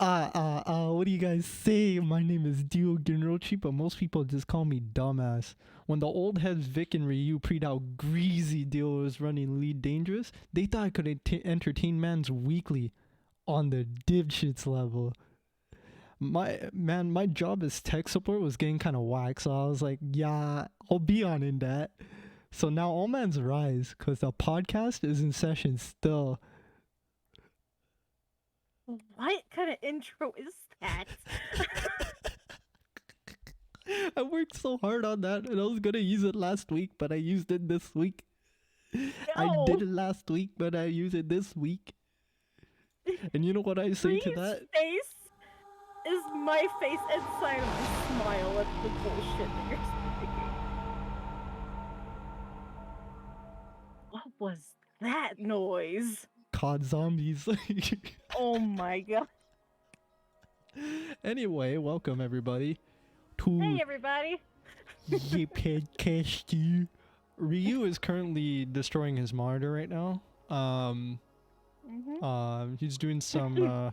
What do you guys say? My name is Dio Genrochi, but most people just call me Dumbass. When the old heads Vic and Ryu preed out greasy Dio was running lead dangerous, they thought I could entertain mans weekly on the dipshits level. My job as tech support was getting kind of whack, so I was like, yeah, I'll be on in that. So now all man's rise, cause the podcast is in session still. What kind of intro is that? I worked so hard on that, and I was gonna use it last week, but I used it this week. I did it last week, but I use it this week. And you know what I say to that? Face is my face inside of a smile at the bullshit that you're speaking. What was that noise? COD zombies. Oh my god. Anyway, welcome everybody to Hey everybody. D.I.P.S.H.I.T.S. Ryu is currently destroying his monitor right now. He's doing some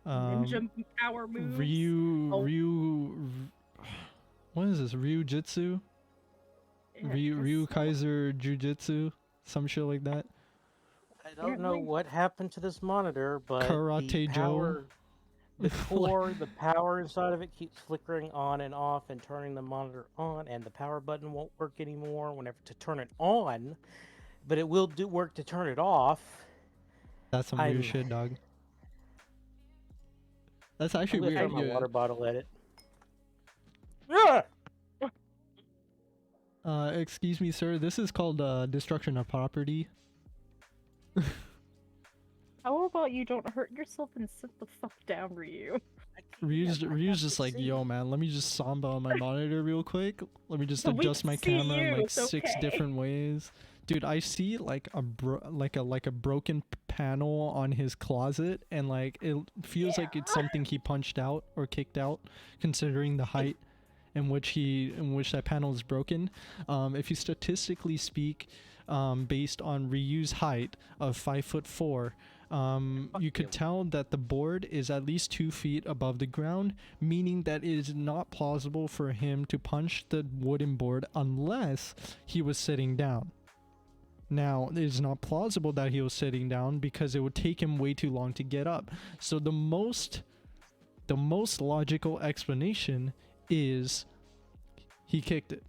ninja power moves. Ryu what is this? Ryu Jitsu? Ryu Kaiser Jujitsu? Some shit like that. I don't know what happened to this monitor, but Karate Joe. The core, the power inside of it keeps flickering on and off and turning the monitor on, and the power button won't work anymore whenever to turn it on, but it will do work to turn it off. That's some weird shit, dog. That's actually weird. I'm gonna throw my water bottle at it. Yeah! Excuse me, sir. This is called destruction of property. How about you don't hurt yourself and sit the fuck down, Ryu? Ryu's just like, yo, man, let me just samba on my monitor real quick. Let me just adjust my camera in like 6 different ways. Dude, I see like a broken panel on his closet, and like it feels like it's something he punched out or kicked out, considering the height in which that panel is broken. If you statistically speak, based on Ryu's height of 5'4", you could tell that the board is at least 2 feet above the ground, meaning that it is not plausible for him to punch the wooden board unless he was sitting down. Now, it is not plausible that he was sitting down because it would take him way too long to get up. So the most logical explanation is he kicked it,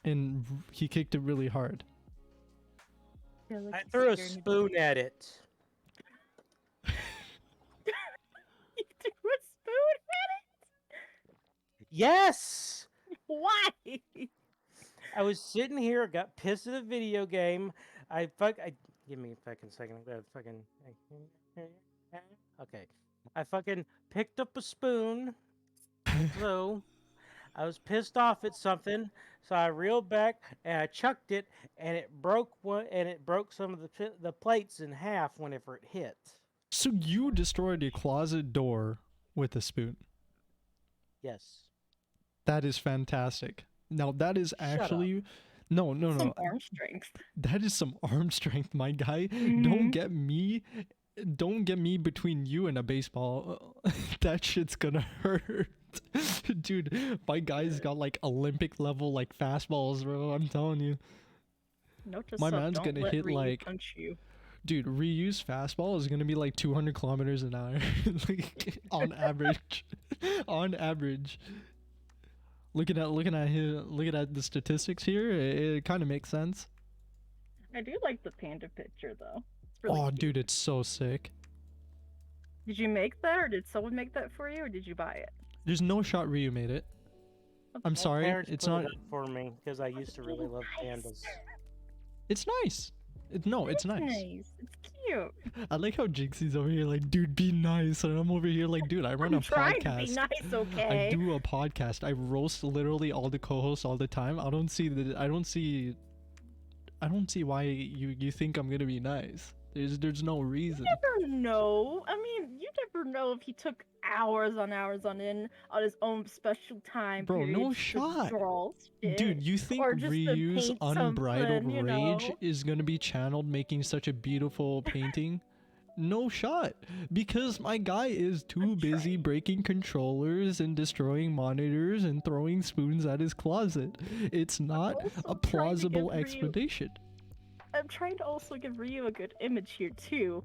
and he kicked it really hard. I threw a spoon at it. You threw a spoon at it? Yes! Why? I was sitting here, got pissed at a video game. Give me a fucking second. Okay. I fucking picked up a spoon. So I was pissed off at something, so I reeled back and I chucked it, and it broke some of the plates in half whenever it hit. So you destroyed a closet door with a spoon? Yes. That is fantastic. Now that is actually no. Some arm strength. That is some arm strength, my guy. Don't get me between you and a baseball. That shit's gonna hurt. Dude, my guy's got like Olympic level like fastballs, bro. I'm telling you. My man's gonna hit like punch you. Dude, Ryu's fastball is gonna be like 200 kilometers an hour, like on average. On average. Looking at the statistics here, it kind of makes sense. I do like the panda picture though. It's really cute. Dude, it's so sick. Did you make that, or did someone make that for you, or did you buy it? There's no shot Ryu made it. I'm sorry, it's not for me because I used to really love pandas. It's nice. It's nice. It's cute. I like how Jinxy's over here like, dude, be nice, and I'm over here like, dude, I run a podcast. To be nice, okay? I do a podcast. I roast literally all the co-hosts all the time. I don't see why you think I'm gonna be nice. There's no reason. You never know. I mean, you never know if he took hours on end on his own special time. Bro, no shot. Dude, you think Ryu's unbridled rage is gonna be channeled making such a beautiful painting? No shot. Because my guy is too busy breaking controllers and destroying monitors and throwing spoons at his closet. It's not a plausible explanation. I'm trying to also give Ryu a good image here too.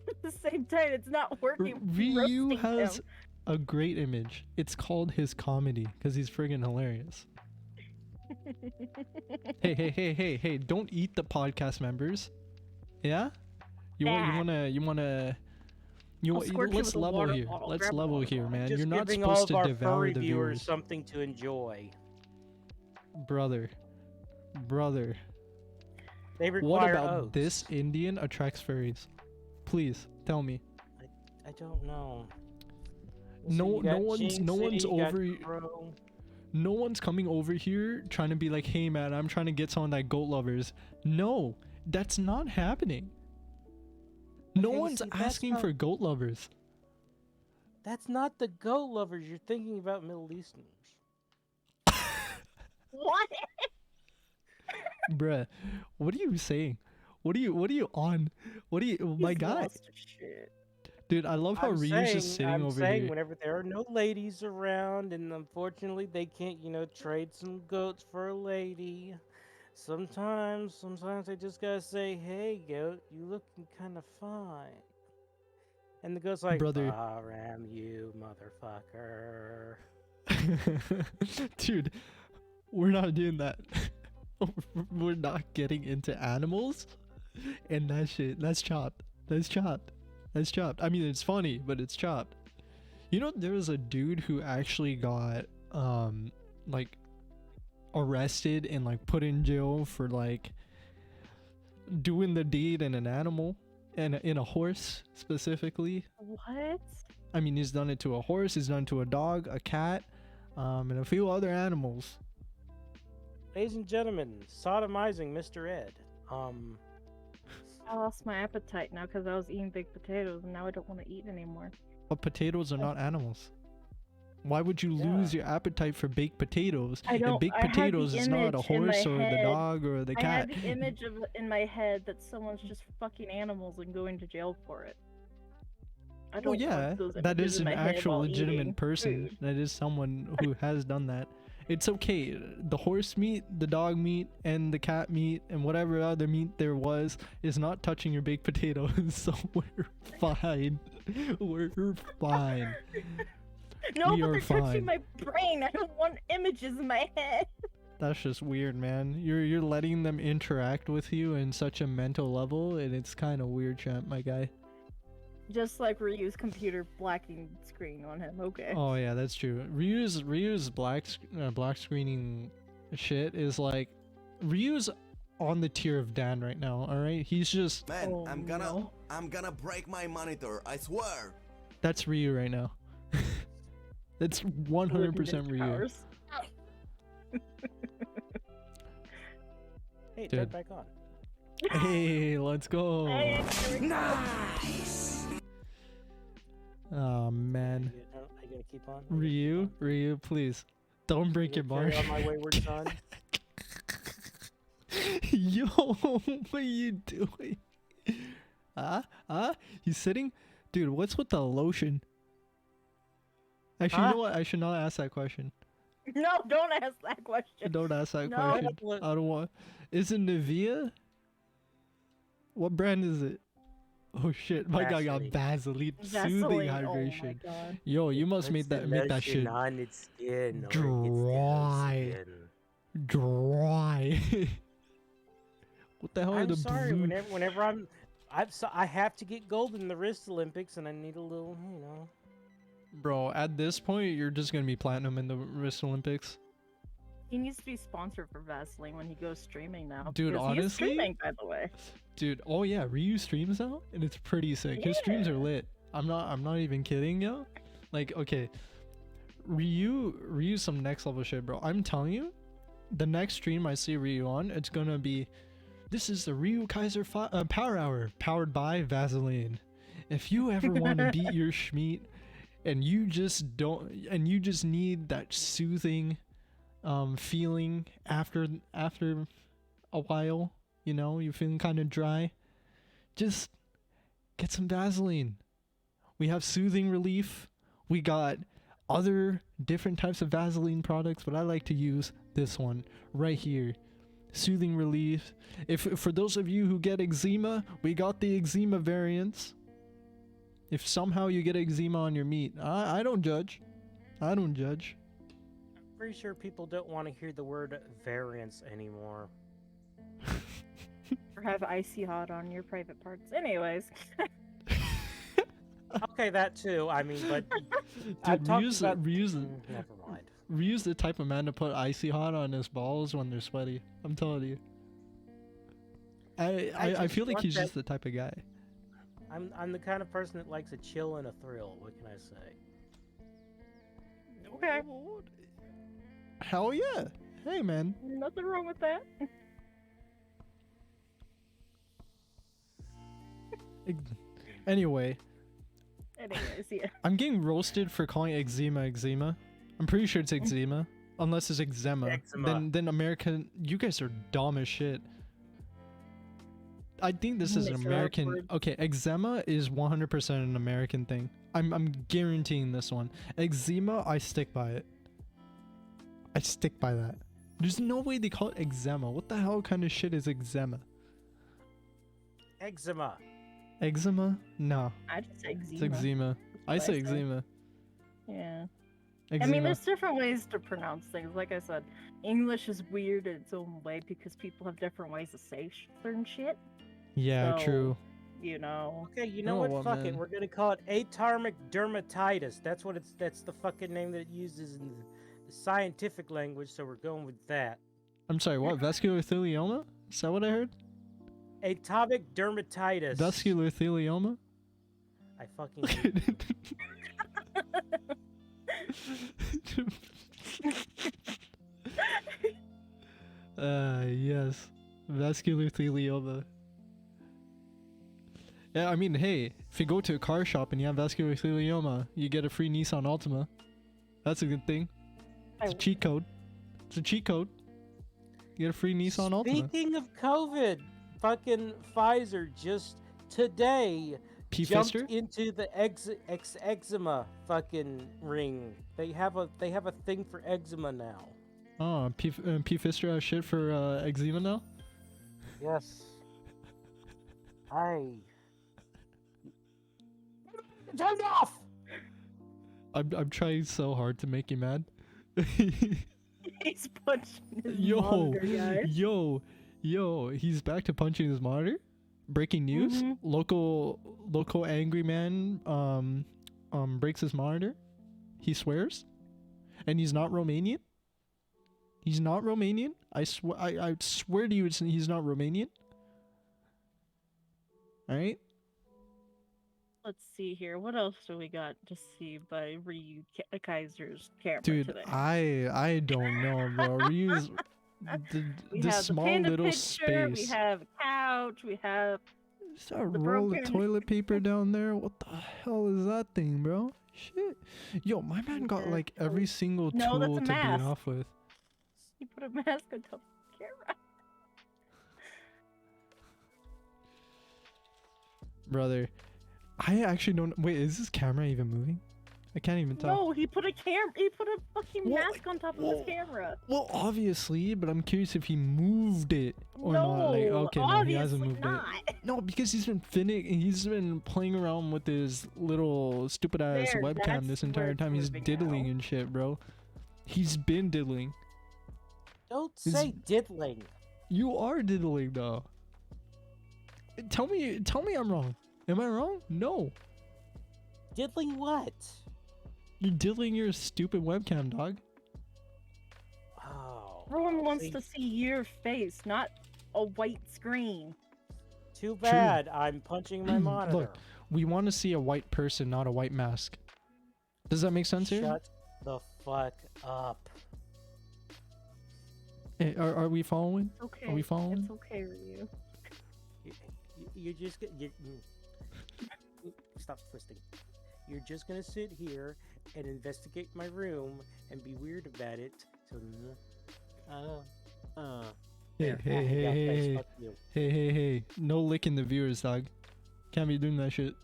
At the same time, it's not working. Ryu has a great image. It's called his comedy because he's friggin' hilarious. Hey! Don't eat the podcast members. Yeah? Let's level here. Let's level here, man. You're not supposed to devour the viewers. Something to enjoy. Brother. They require What about oats. this Indian attracts furries? Please tell me. I don't know. No Jinxy, one's no one's coming over here trying to be like, hey man, I'm trying to get someone that goat lovers. No, that's not happening. No one's asking for goat lovers. That's not the goat lovers. You're thinking about Middle Easterners. What? Bruh, what are you saying? What are you on? My guy? Dude, I love how Ryu's just sitting over here. Whenever there are no ladies around, and unfortunately they can't, trade some goats for a lady. Sometimes I just gotta say, hey goat, you looking kind of fine. And the goat's like, brother, ram you, motherfucker. Dude, we're not doing that. We're not getting into animals and that shit. That's chopped. I mean, it's funny, but it's chopped. There was a dude who actually got like arrested and like put in jail for like doing the deed in an animal and in a horse specifically. What? I mean, he's done it to a horse, he's done it to a dog, a cat, and a few other animals. Ladies and gentlemen, sodomizing Mr. Ed. I lost my appetite now because I was eating baked potatoes and now I don't want to eat anymore. But potatoes are not animals. Why would you lose your appetite for baked potatoes? And baked potatoes is not a horse or the dog or the cat. I had the image in my head that someone's just fucking animals and going to jail for it. I don't want those that is an in my head actual while legitimate eating person. food. That is someone who has done that. It's okay. The horse meat, the dog meat, and the cat meat, and whatever other meat there was, is not touching your baked potatoes. So we're fine. We're fine. No, but they're touching my brain. I don't want images in my head. That's just weird, man. You're letting them interact with you in such a mental level, and it's kind of weird, champ, my guy. Just like Ryu's computer blacking screen on him. Okay. Oh yeah, that's true. Ryu's black screening shit is like Ryu's on the tier of Dan right now. All right, he's just. Man, I'm gonna break my monitor. I swear. That's Ryu right now. That's 100% Ryu. Hey, turn back on. Hey, let's go. Hey, Nice. Oh man. Are you gonna keep on? Ryu, please don't break your bar. On my wayward son. Yo, what are you doing? He's sitting, dude. What's with the lotion? Actually, you know what? I should not ask that question. No, don't ask that question. Don't ask that question. I don't want. Is it Nivea? What brand is it? Oh shit! My guy got Vaseline soothing hydration. Oh Yo, you must make that shit on its skin dry. Dry. What the hell are I'm the sorry. blue? Whenever I have to get gold in the wrist Olympics, and I need a little, Bro, at this point, you're just gonna be platinum in the wrist Olympics. He needs to be sponsored for Vaseline when he goes streaming now. Dude, honestly, he is streaming, by the way. Dude, oh yeah, Ryu streams now, and it's pretty sick. His streams are lit. I'm not even kidding, yo. Like, okay, Ryu's some next level shit, bro. I'm telling you, the next stream I see Ryu on, it's gonna be, this is the Ryu Kaiser Power Hour, powered by Vaseline. If you ever want to beat your schmeat, and you just need that soothing feeling after a while, you're feeling kind of dry, just Get some Vaseline. We have soothing relief. We got other different types of Vaseline products, but I like to use this one right here. Soothing relief. If for those of you who get eczema, we got the eczema variants. If somehow you get eczema on your meat, I don't judge. I don't judge. I'm pretty sure people don't want to hear the word variance anymore. Or have icy hot on your private parts. Anyways. Okay, that too. I mean, but Dude, never mind. Ryu's the type of man to put icy hot on his balls when they're sweaty. I'm telling you. I feel like he's just the type of guy. I'm the kind of person that likes a chill and a thrill. What can I say? Okay. Hell yeah. Hey, man. Nothing wrong with that. Anyway. Anyways, yeah. I'm getting roasted for calling eczema eczema. I'm pretty sure it's eczema. Unless it's eczema. Then American... You guys are dumb as shit. I think this is an American... Okay, eczema is 100% an American thing. I'm guaranteeing this one. Eczema, I stick by it. I stick by that. There's no way they call it eczema. What the hell kind of shit is eczema? Eczema. Eczema? No. I just say eczema. It's eczema. I say eczema. Yeah. Eczema. I mean, there's different ways to pronounce things. Like I said, English is weird in its own way because people have different ways to say certain shit. Yeah, So, true. You know. Okay, you know what? Fuck it. We're gonna call it atopic dermatitis. That's what it's. That's the fucking name that it uses in the scientific language. So we're going with that. I'm sorry. What? Vascular thelioma? Is that what I heard? Atopic dermatitis. Vascular thelioma? I fucking. Yes. Vascular thelioma. Yeah, I mean, hey, if you go to a car shop and you have vascular thelioma, you get a free Nissan Altima. That's a good thing. It's a cheat code. It's a cheat code. You get a free Nissan Altima. Speaking of COVID, fucking Pfizer just today jumped into the eczema fucking ring. They have a thing for eczema now. Oh, P.F.I.S.H.I.T.S has shit for eczema now? Yes. Turn off! I'm trying so hard to make you mad. He's punching his monitor, guys. Yo, he's back to punching his monitor. Breaking news: local angry man breaks his monitor. He swears, and he's not Romanian. He's not Romanian. I swear to you, he's not Romanian. All right. Let's see here. What else do we got to see by Ryu Kaiser's camera Dude, today? I don't know, bro. Ryu's the small little picture, space. We have a couch. We have. Is that a roll of toilet paper down there? What the hell is that thing, bro? Shit. Yo, my man got like every single tool to beat off with. He put a mask on top of the camera. Brother, I actually don't. Wait, is this camera even moving? I can't even tell. No, he put a fucking mask on top of his camera. Well, obviously, but I'm curious if he moved it or not. Like, okay, no, he hasn't moved it. No, because he's been playing around with his little stupid ass webcam this entire time. He's diddling and shit, bro. He's been diddling. Don't say diddling. You are diddling though. Tell me I'm wrong. Am I wrong? No. Diddling what? You're diddling your stupid webcam, dog. Oh. Everyone wants to see your face, not a white screen. Too bad. I'm punching my monitor. Look, we want to see a white person, not a white mask. Does that make sense here? Shut the fuck up. Hey, are we following? It's okay. Are we following? It's okay, Ryu. You just get stop twisting. You're just gonna sit here and investigate my room and be weird about it. So, hey, hey, no licking the viewers, dog. Can't be doing that shit.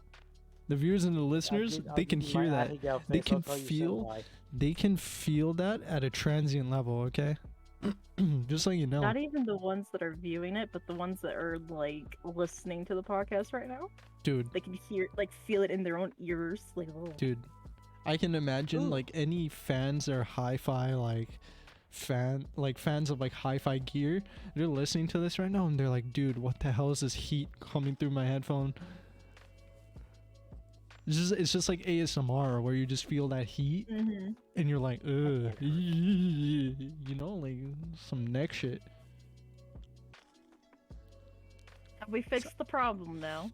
The viewers and the listeners, they can hear that. They can feel. They can feel that at a transient level. Okay. Just so you know. Not even the ones that are viewing it, but the ones that are like listening to the podcast right now. Dude. They can hear, like, feel it in their own ears. Like, oh. Dude, I can imagine like any fans that are hi-fi fans of like hi-fi gear. They're listening to this right now and they're like, dude, what the hell is this heat coming through my headphone? It's just like ASMR where you just feel that heat and you're like, ugh, you know, like some neck shit. Have we fixed the problem now?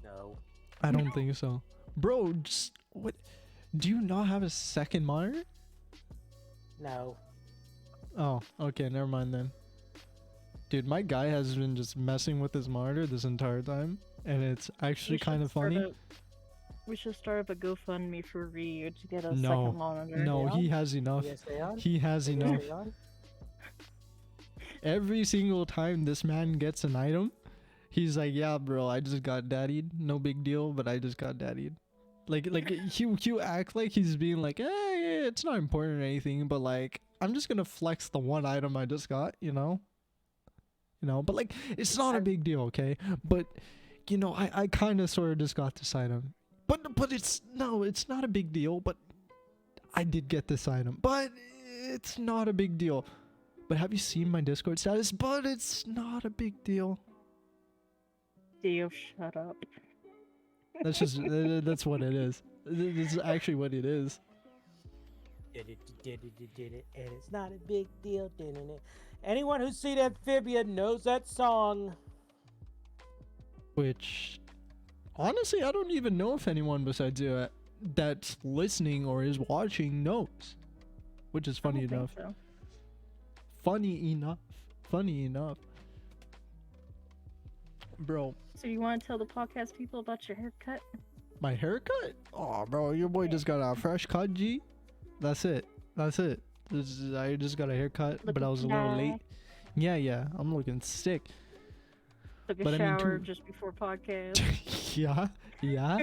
No. I don't think so. Bro, just what? Do you not have a second monitor? No. Oh, okay, never mind then. Dude, my guy has been just messing with his monitor this entire time, and it's actually kind of funny. We should start up a GoFundMe for Ryu to get a second monitor. No, he has enough. He has enough. Every single time this man gets an item, he's like, yeah, bro, I just got daddied. No big deal, but I just got daddied. Like you act like he's being like, it's not important or anything, but like, I'm just gonna flex the one item I just got, you know? But like, it's not a big deal, okay? But, you know, I kind of sort of just got this item. But it's not a big deal, but I did get this item. But it's not a big deal. But have you seen my Discord status? But it's not a big deal. Dio, shut up. That's just, that's what it is. This is actually what it is. Did it, and it's not a big deal. Anyone who's seen Amphibian knows that song. Which, honestly, I don't even know if anyone besides you that's listening or is watching knows. Which is funny enough. So. Funny enough. Bro. So you want to tell the podcast people about your haircut? My haircut? Oh, bro, your boy just got a fresh cut, G. That's it. I just got a haircut, but I was a little late. Yeah, I'm looking sick. Took a shower just before podcast. yeah.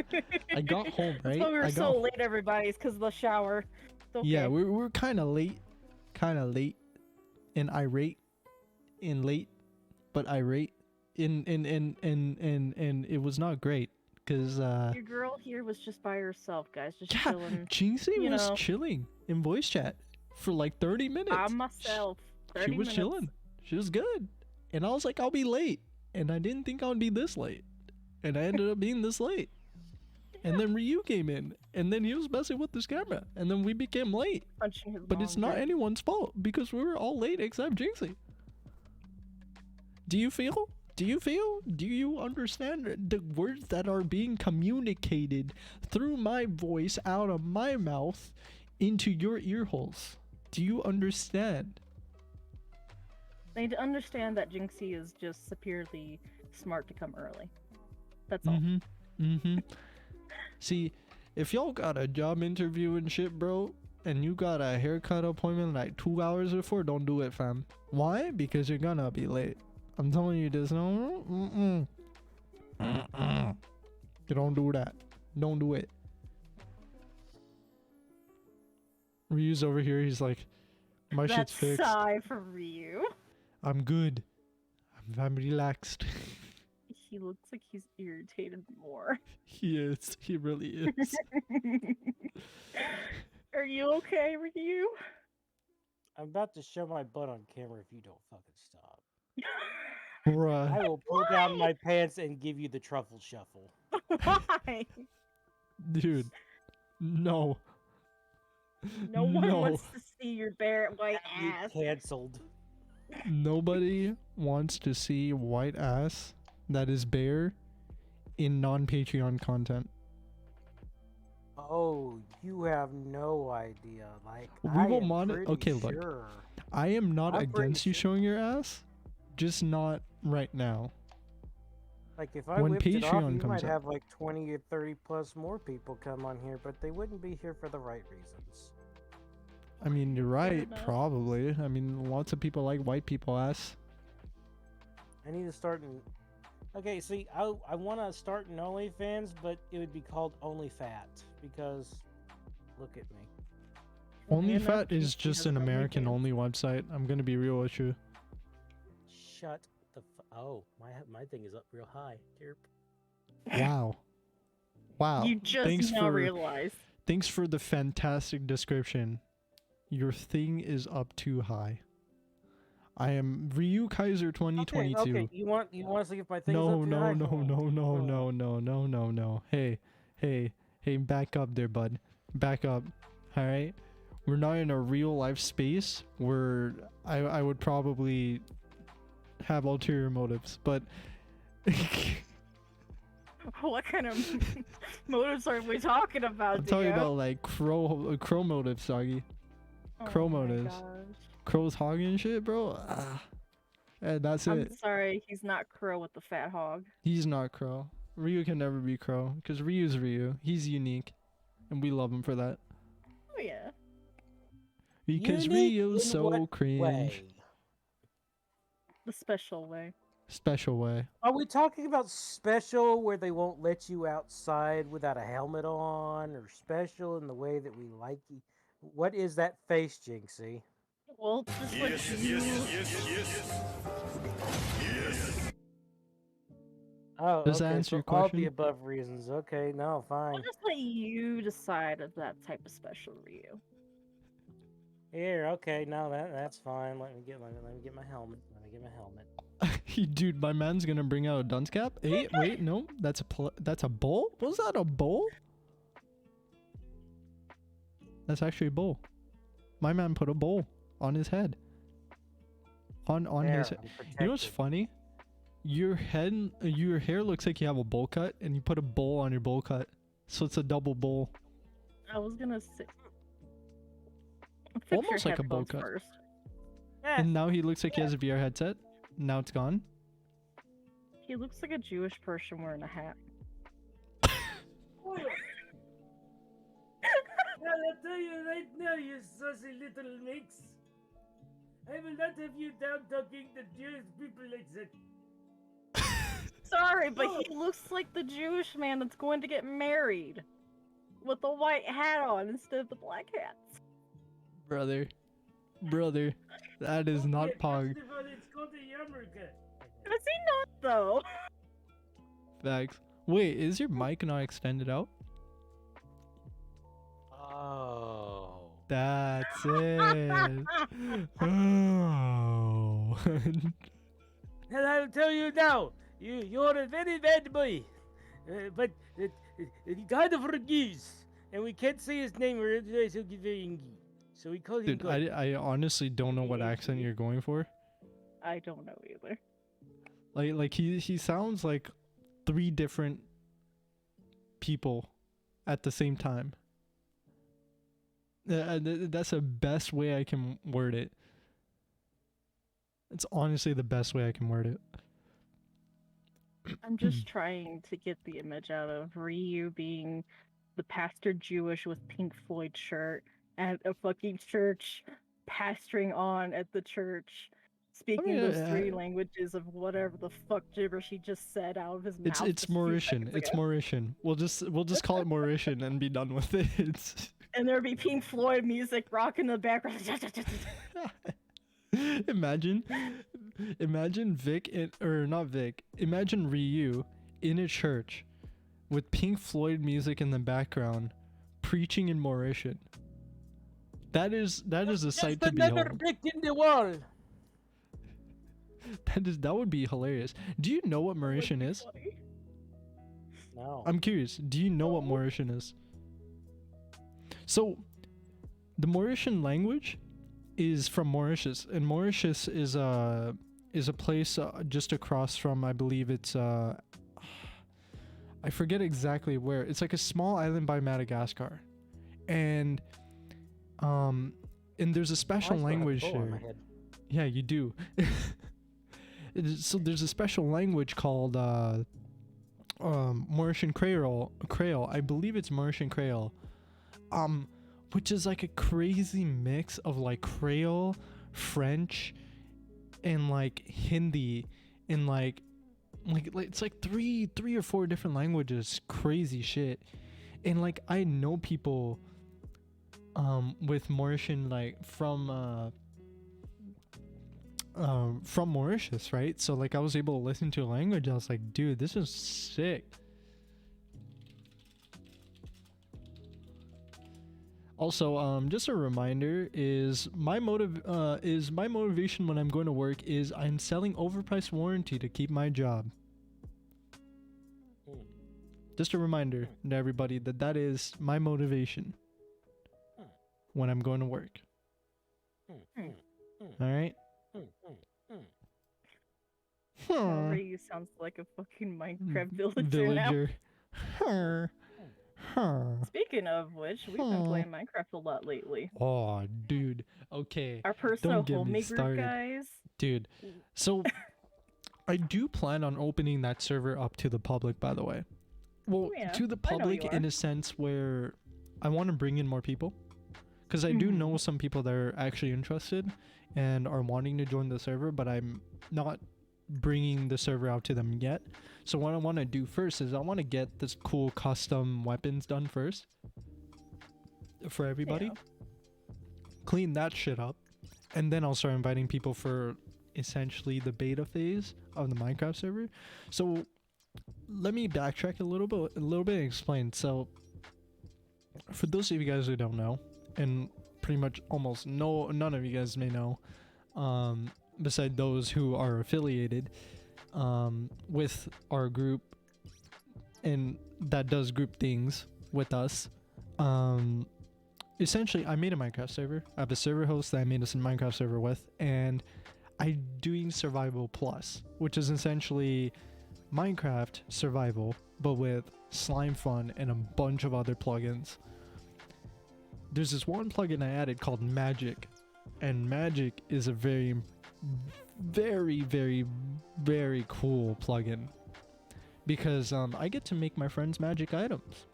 I got home, right? So we were so late, everybody. It's because of the shower. Okay. Yeah, we're kind of late. And irate. And late. But irate. And it was not great. Because your girl here was just by herself, guys. Just chilling. Jinxy was chilling in voice chat for like 30 minutes. By myself. 30 she was minutes. Chilling. She was good. And I was like, I'll be late. And I didn't think I would be this late. And I ended up being this late. And then Ryu came in. And then he was messing with this camera. And then we became late. But it's not anyone's fault because we were all late except Jinxy. Do you feel? Do you understand the words that are being communicated through my voice out of my mouth into your ear holes? Do you understand? I need to understand that Jinxy is just superiorly smart to come early. That's all. See, if y'all got a job interview and shit, bro, and you got a haircut appointment like 2 hours before, don't do it, fam. Why? Because you're gonna be late. I'm telling you this. No. You don't do that. Don't do it. Ryu's over here. He's like, my shit's fixed. Sigh for Ryu. I'm good. I'm relaxed. He looks like he's irritated more. He is. He really is. Are you okay, Ryu? I'm about to show my butt on camera if you don't fucking stop. Bruh. I will pull down my pants and give you the truffle shuffle. Why? Dude, no. No one wants to see your bare white ass. You canceled. Nobody wants to see white ass that is bare in non-Patreon content. Oh, you have no idea. Like, we will monitor. Okay, look. I am not against you showing your ass, just not right now. Like, if I whipped it off, you might have like 20 or 30 plus more people come on here, but they wouldn't be here for the right reasons. I mean, you're right, probably. I mean, lots of people like white people ass. I need to start Okay, see, I want to start an OnlyFans, but it would be called OnlyFat because look at me. OnlyFat is just an American only website. I'm gonna be real with you. Shut the oh, my thing is up real high. Derp. Wow. Wow. You just now realized. Thanks for the fantastic description. Your thing is up too high. I am Ryu Kaiser 2022. Okay. You want to see if my thing is up too high? No. Hey, back up there, bud. Back up. All right. We're not in a real life space where I would probably have ulterior motives, but what kind of motives are we talking about? I'm talking about like crow motives, Soggy. Crow motives. Gosh. Crow's hogging and shit, bro. And that's it. I'm sorry, he's not Crow with the fat hog. He's not Crow. Ryu can never be Crow because Ryu's Ryu. He's unique, and we love him for that. Oh yeah. Because Ryu's so cringe. Way? The special way. Special way. Are we talking about special where they won't let you outside without a helmet on, or special in the way that we like you? What is that face, Jinxy? Well, just like Yes. Oh, Does that okay, answer for your all question? the above reasons. Okay, no, fine. I'll just let you decide if that type of special Ryu. Here, okay, no, that's fine. Let me get my helmet. Dude, my man's gonna bring out a dunce cap. Hey, wait, no, that's a bowl. Was that a bowl? That's actually a bowl. My man put a bowl on his head. On There, his head. I'm You know what's protected. funny? Your hair looks like you have a bowl cut, and you put a bowl on your bowl cut, so it's a double bowl. I was gonna say. Fix Almost your like a bowl headphones cut. first. Eh, And now he looks like he has a VR headset. Now it's gone. He looks like a Jewish person wearing a hat. I'll tell you right now, you saucy little mix. I will not have you down talking to Jewish people like that. Sorry, but he looks like the Jewish man that's going to get married. With the white hat on instead of the black hats. Brother, that is not Pog. First of all, it's called a yarmulke. Is he not, though? Facts. Wait, is your mic not extended out? Oh. That's it. Oh. And I'll tell you now, you're a very bad boy. But God forgives. And we can't say his name or otherwise he'll get very angry. So we call him Dude, God. I honestly don't know what accent you're going for. I don't know either. Like he sounds like 3 different people at the same time. That's the best way I can word it. It's honestly the best way I can word it. I'm just trying to get the image out of Ryu being the pastor Jewish with Pink Floyd shirt at a fucking church, pastoring on at the church, speaking those 3 languages of whatever the fuck gibberish he just said out of his mouth. It's Mauritian. It's Mauritian. We'll just call it Mauritian and be done with it. And there'd be Pink Floyd music rocking in the background. Imagine Imagine Ryu in a church with Pink Floyd music in the background, preaching in Mauritian. That is a sight to behold. Brick in the wall. That would be hilarious. Do you know what Mauritian is? No. I'm curious. Do you know what Mauritian is? So, the Mauritian language is from Mauritius, and Mauritius is a place just across from, I believe it's I forget exactly where. It's like a small island by Madagascar, and there's a special language there. Yeah, you do. So there's a special language called Mauritian Creole. I believe it's Mauritian Creole. Which is like a crazy mix of like Creole, French, and like Hindi, and like like it's like three or four different languages, crazy shit. And like I know people with Mauritian, like from Mauritius, right? So like I was able to listen to a language. I was like, dude, this is sick. Also, just a reminder is my motivation when I'm going to work is I'm selling overpriced warranty to keep my job. Just a reminder to everybody that is my motivation when I'm going to work. All right. Ryu sounds like a fucking Minecraft villager now. Speaking of which, we've been playing Minecraft a lot lately. Oh, dude. Okay. Our personal Don't get me homie group, started. guys. Dude. So, I do plan on opening that server up to the public, by the way. Well, Yeah, to the I know public you in are. a sense where I want to bring in more people. Because I do know some people that are actually interested and are wanting to join the server, but I'm not bringing the server out to them yet. So what I want to do first is I want to get this cool custom weapons done first for everybody. Yeah. Clean that shit up, and then I'll start inviting people for essentially the beta phase of the Minecraft server. So let me backtrack a little bit and explain. So for those of you guys who don't know, and pretty much almost none of you guys may know, beside those who are affiliated with our group and that does group things with us. Essentially, I made a Minecraft server. I have a server host that I made a Minecraft server with, and I'm doing Survival Plus, which is essentially Minecraft survival, but with slime fun and a bunch of other plugins. There's this one plugin I added called Magic, and Magic is a very, very, very, very cool plugin because I get to make my friends magic items.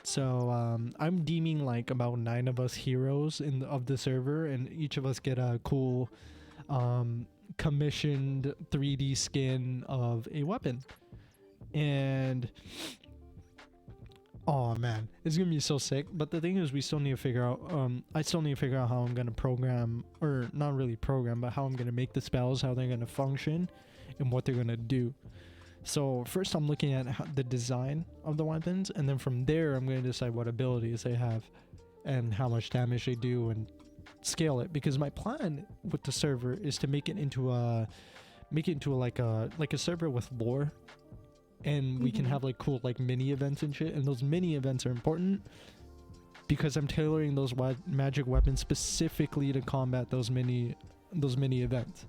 So I'm deeming like about 9 of us heroes of the server, and each of us get a cool commissioned 3D skin of a weapon. And oh man, it's gonna be so sick. But the thing is, we still need to figure out I still need to figure out how I'm gonna program, or not really program, but how I'm gonna make the spells, how they're gonna function, and what they're gonna do. So first I'm looking at the design of the weapons, and then from there I'm going to decide what abilities they have and how much damage they do and scale it, because my plan with the server is to make it into like a server with lore, and we can have like cool like mini events and shit, and those mini events are important because I'm tailoring those magic weapons specifically to combat those mini events.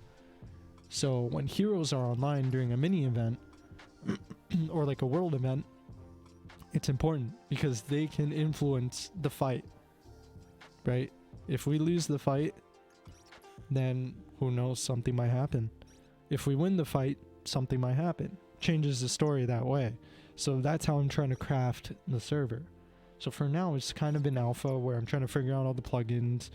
So when heroes are online during a mini event or like a world event, it's important because they can influence the fight, right? If we lose the fight, then who knows, something might happen. If we win the fight, something might happen. Changes the story that way. So that's how I'm trying to craft the server. So for now, it's kind of in alpha where I'm trying to figure out all the plugins,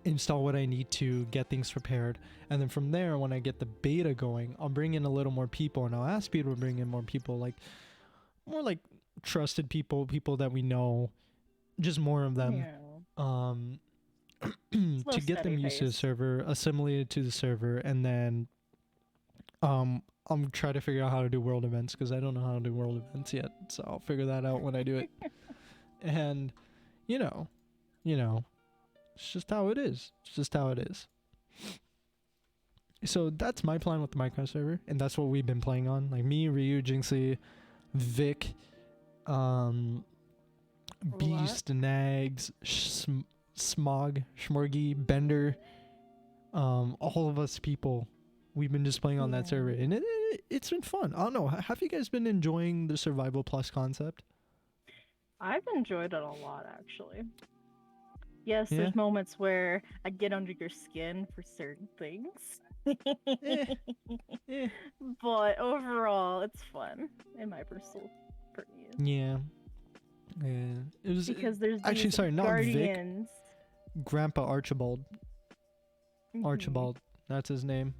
install what I need to get things prepared, and then from there, when I get the beta going, I'll bring in a little more people, and I'll ask people to bring in more people, like more like trusted people that we know, just more of them, to get them used to the server, assimilated to the server, and then I'll try to figure out how to do world events, because I don't know how to do world events yet, so I'll figure that out when I do it. And you know it's just how it is. So that's my plan with the Minecraft server, and that's what we've been playing on. Like me, Ryu, Jinxy, Vic, Beast, Nags, Smog, Schmorgy, Bender, all of us people, we've been just playing on that server, and it's been fun. I don't know. Have you guys been enjoying the Survival Plus concept? I've enjoyed it a lot, actually. Yes, there's moments where I get under your skin for certain things. But overall, it's fun, in my personal opinion. Yeah. It was because there's actually these sorry, not guardians. Vic. Grandpa Archibald. Archibald, that's his name.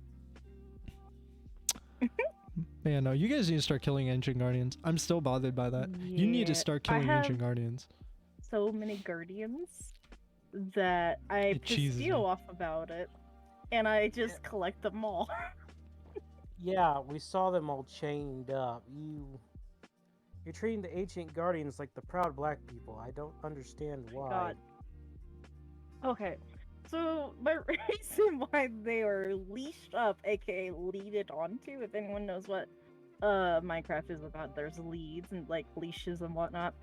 Man, no, you guys need to start killing Ancient Guardians. I'm still bothered by that. You need to Yeah, start I killing have Ancient Guardians. so many guardians that I It cheeses me. pisteel off about it, and I just collect them all. Yeah, we saw them all chained up. You're treating the ancient guardians like the proud black people. I don't understand why. God. Okay, so my reason why they are leashed up, aka leaded onto, if anyone knows what Minecraft is about, there's leads and like leashes and whatnot.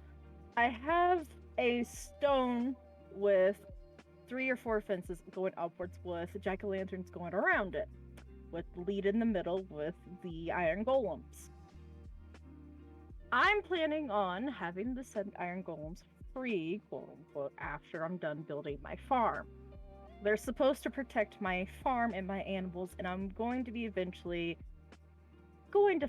I have a stone with 3 or 4 fences going upwards with jack-o'-lanterns going around it, with the lead in the middle with the iron golems. I'm planning on having the said iron golems free, quote unquote, after I'm done building my farm. They're supposed to protect my farm and my animals, and I'm going to be eventually going to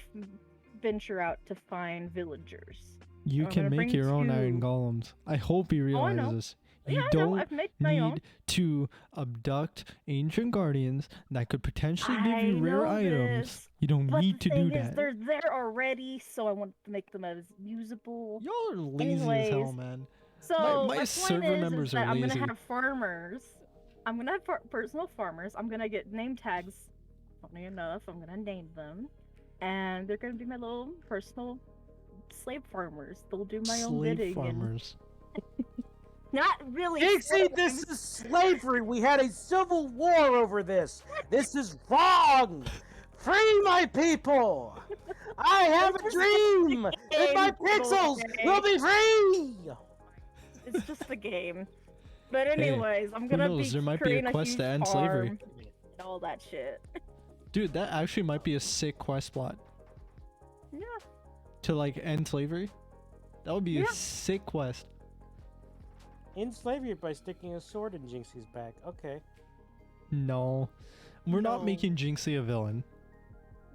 venture out to find villagers. You I'm can gonna make bring your own iron 2. golems. I hope you Oh, I realize know. this. Yeah, You I know. don't I've made my own. need to abduct ancient guardians that could potentially give I you rare know items. this, You don't But need the to do thing is, that. they're there already, so I want to make them as usable. Y'all are lazy as hell, Anyways, man. So my my server point is members that are I'm lazy. gonna have farmers. I'm gonna have personal farmers. I'm gonna get name tags. Funny enough, I'm gonna name them, and they're gonna be my little personal slave farmers. They'll do my own Slave bidding farmers. and not really. Jinxy, this is slavery. We had a civil war over this. This is wrong. Free my people. I have a dream that my pixels will be free. It's just a game. But Hey, anyways, I'm who gonna knows? be There might be a creating quest huge to end slavery. farm and all that shit. Dude, that actually might be a sick quest plot. Yeah. To like end slavery. That would be Yeah. a sick quest. In slavery by sticking a sword in Jinxie's back. Okay. No. We're not No. making Jinxie a villain.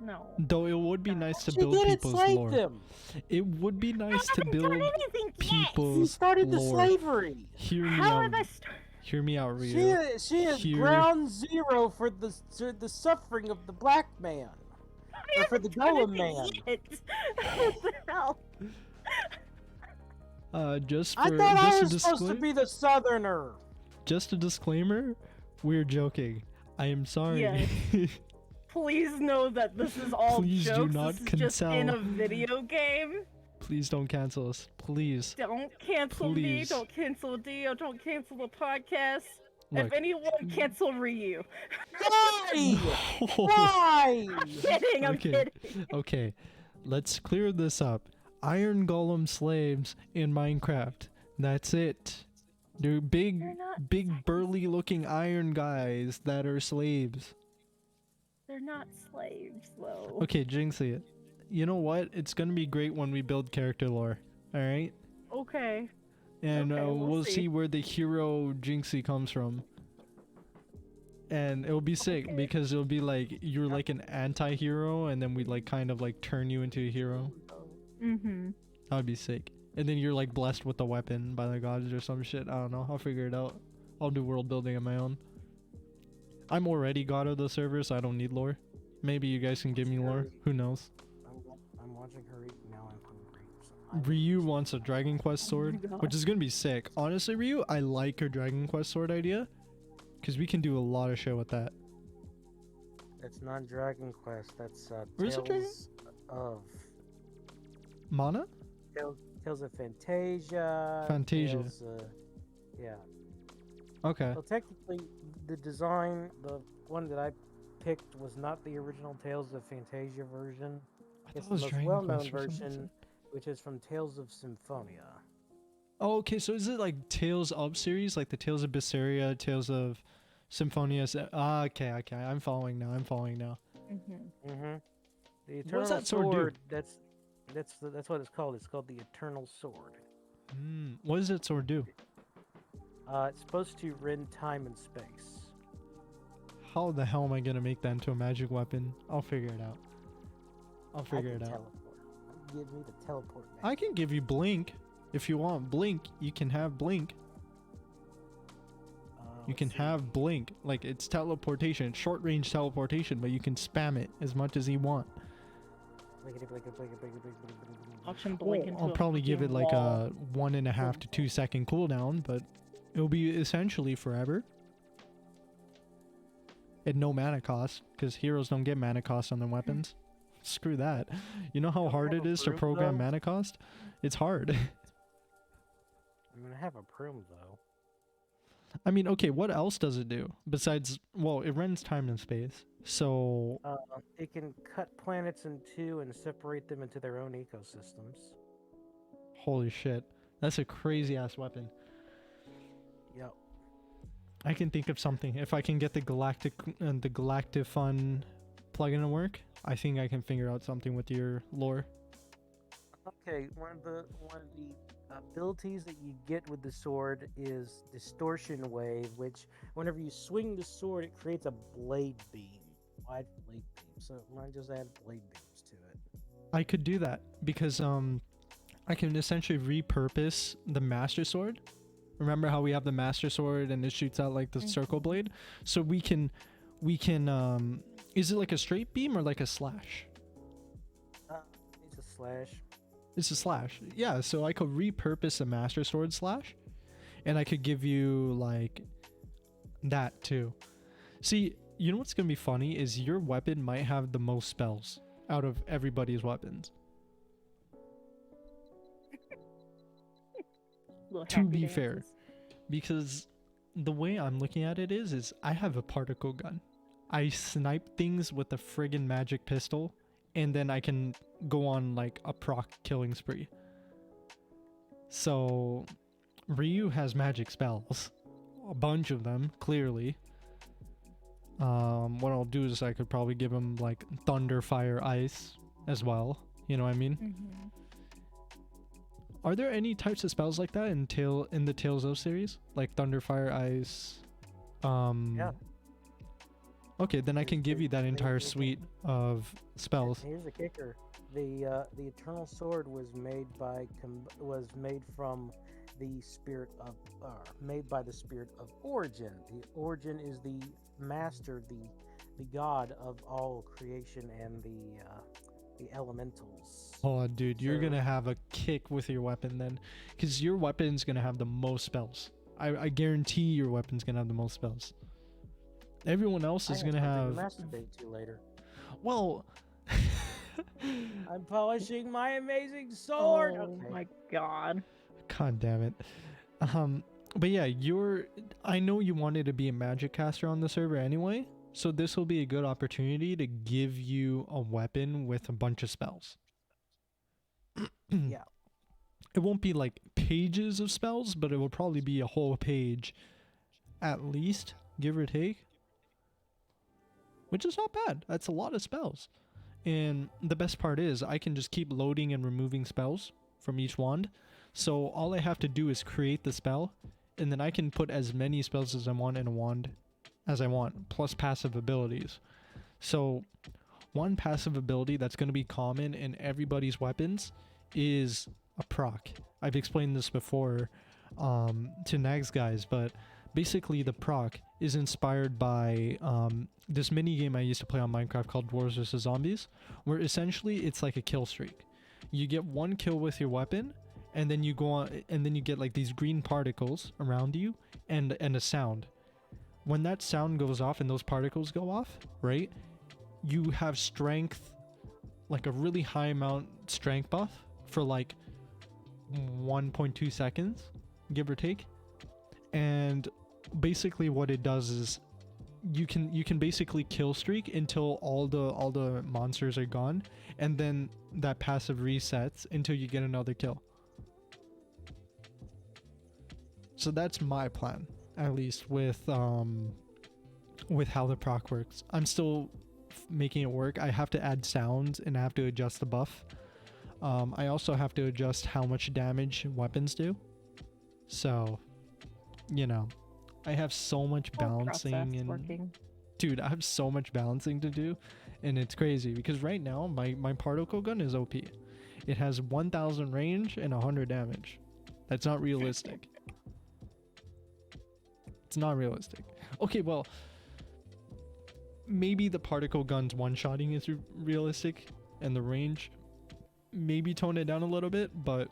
No. Though it would be nice to She build did people's enslave lore. them. It would be nice to haven't build done anything yet. She people's started the lore. slavery. Hear me How out. have I started? Hear me out, Ryu. She is Here- ground zero for the suffering of the black man. Or for the golem man. What the hell? Just for I thought I just was a supposed to disclaimer. be the southerner. Just a disclaimer. We're joking. I am sorry. Yes. Please know that this is all Please do jokes. not This is just in a cancel. video game. Please don't cancel us. Please. Don't cancel me. Please. Don't cancel Dio. Don't cancel the podcast. Look. If anyone, cancel Ryu. Why? Why? I'm kidding. I'm Okay. kidding. Okay, let's clear this up. Iron Golem slaves in Minecraft. That's it. They're big, They're not big burly looking iron guys that are slaves. They're not slaves, though. Okay, Jinxie, you know what? It's gonna be great when we build character lore. Alright? Okay. And Okay, we'll we'll see. see where the hero Jinxie comes from. And it'll be sick Okay. because it'll be like you're like an anti-hero and then we like kind of like turn you into a hero. Mm-hmm. That would be sick. And then you're like blessed with a weapon by the gods or some shit. I don't know. I'll figure it out. I'll do world building on my own. I'm already god of the server, so I don't need lore. Maybe you guys can give me lore. Who knows? I'm watching her eat. Now I'm hungry. So Ryu wants a Dragon Quest sword, God. which is gonna be sick. Honestly, Ryu, I like her Dragon Quest sword idea, because we can do a lot of shit with that. That's not Dragon Quest. That's Where's the dragon? Tales of Mana? Tales of Fantasia. Fantasia. Tales, yeah. Okay. Well, technically, the design, the one that I picked, was not the original Tales of Fantasia version. I thought It's it the was most Dragon well-known Quest for some version, reason. which is from Tales of Symphonia. Oh, okay. So is it like Tales of series, like the Tales of Berseria, Tales of Symphonia? Okay. I'm following now. Mm-hmm. Mm-hmm. The What Eternal does that sword do? That's what it's called. It's called the Eternal Sword. What does that sword do? It's supposed to rend time and space. How the hell am I gonna make that into a magic weapon? I'll figure it out. I'll figure I it can out. teleport. Give me the teleport. I can give you blink if you want blink. You can have blink. You can have blink. Like it's teleportation, short range teleportation, but you can spam it as much as you want. Blinkety, blinkety, blinkety, blinkety, blinkety, blinkety. Watch him Well, blink into I'll a probably give it fucking like wall. a 1.5 to 2 second cooldown, but it'll be essentially forever. At no mana cost, because heroes don't get mana cost on their weapons. Screw that. You know how Don't hard have it a is to broom, program though? mana cost? It's hard. I'm gonna have a Prum though. I mean, okay, what else does it do? Besides, well, it runs time and space. So, It can cut planets in two and separate them into their own ecosystems. holy shit. That's a crazy ass weapon. Yep. I can think of something. If I can get the Galactifun plugin to work, I think I can figure out something with your lore. Okay, one of the abilities that you get with the sword is Distortion Wave, which whenever you swing the sword, it creates a blade beam, wide blade beam. So I just add blade beams to it. I could do that because I can essentially repurpose the Master Sword. Remember how we have the Master Sword and it shoots out like the circle blade? So we can is it like a straight beam or like a slash? It's a slash. It's a slash. Yeah, so I could repurpose a Master Sword slash and I could give you like that too. See, you know what's going to be funny is your weapon might have the most spells out of everybody's weapons. To be fair, because the way I'm looking at it is I have a particle gun. I snipe things with a friggin' magic pistol, and then I can go on like a proc killing spree. So Ryu has magic spells, a bunch of them, clearly. What I'll do is I could probably give him like thunder, fire, ice as well. You know what I mean? Are there any types of spells like that in the Tales of series, like thunder, fire, ice? Yeah. Okay, then I can give you that They- entire they- suite of spells. Here's the kicker: the Eternal Sword was made from the spirit of made by the spirit of Origin. The Origin is the master, the god of all creation and the elementals. Oh, dude, you're So- gonna have a kick with your weapon then, because your weapon's gonna have the most spells. I guarantee your weapon's gonna have the most spells. Everyone else is gonna have. something to masturbate to later. Well. I'm polishing my amazing sword. Oh Okay. my god. God damn it. But yeah, I know you wanted to be a magic caster on the server anyway, so this will be a good opportunity to give you a weapon with a bunch of spells. Yeah. It won't be like pages of spells, but it will probably be a whole page at least, give or take. Which is not bad. That's a lot of spells. And the best part is I can just keep loading and removing spells from each wand. So all I have to do is create the spell, and then I can put as many spells as I want in a wand as I want, plus passive abilities. So one passive ability that's going to be common in everybody's weapons is a proc. I've explained this before to Nags guys, but basically the proc is inspired by this mini game I used to play on Minecraft called Dwarves vs Zombies, where essentially it's like a kill streak. You get one kill with your weapon, and then you go on, and then you get like these green particles around you and a sound. When that sound goes off and those particles go off, right, you have strength, like a really high amount strength buff for like 1.2 seconds, give or take. And basically what it does is you can basically kill streak until all the monsters are gone, and then that passive resets until you get another kill. So that's my plan, at least with how the proc works. I'm still making it work. I have to add sounds and I have to adjust the buff. I also have to adjust how much damage weapons do. So, you know, I have so much balancing and working. dude, I have so much balancing to do, and it's crazy because right now my particle gun is OP. It has 1000 range and 100 damage. That's not realistic. It's not realistic. Okay, well, maybe the particle gun's one-shotting is realistic, and the range, maybe tone it down a little bit, but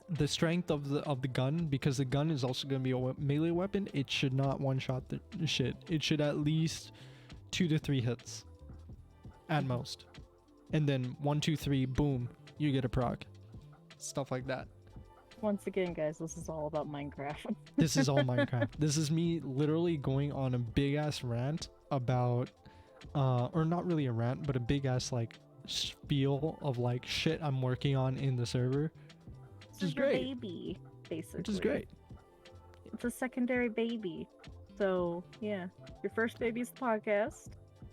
the strength of the gun, because the gun is also going to be a melee weapon, it should not one-shot the shit. It should at least 2 to 3 hits at most, and then 1, 2, 3, boom, you get a proc. Stuff like that. Once again, guys, this is all about Minecraft. This is all Minecraft. This is me literally going on a big ass rant about or not really a rant, but a big ass like spiel of like shit I'm working on in the server. This is your baby, basically. Which is great. It's a secondary baby. So yeah, your first baby is the podcast,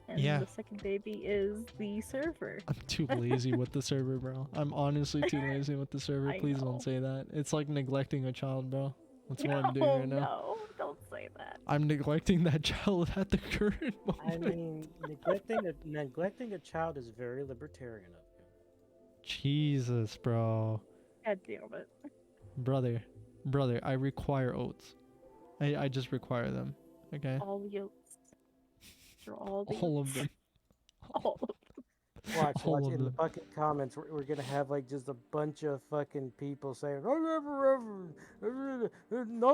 and the second baby is the server. I'm too lazy with the server, bro. I'm honestly too lazy with the server. Please don't say that. It's like neglecting a child, bro. That's what I'm doing right now. No, don't say that. I'm neglecting that child at the current moment. I mean, neglecting a child is very libertarian of you. Jesus, bro. God damn it. Brother, I require oats. I just require them. Okay? All the oats. They're all the All of them. All of them. Watch All of in the them. bucket comments, we're gonna have like just a bunch of fucking people saying, no,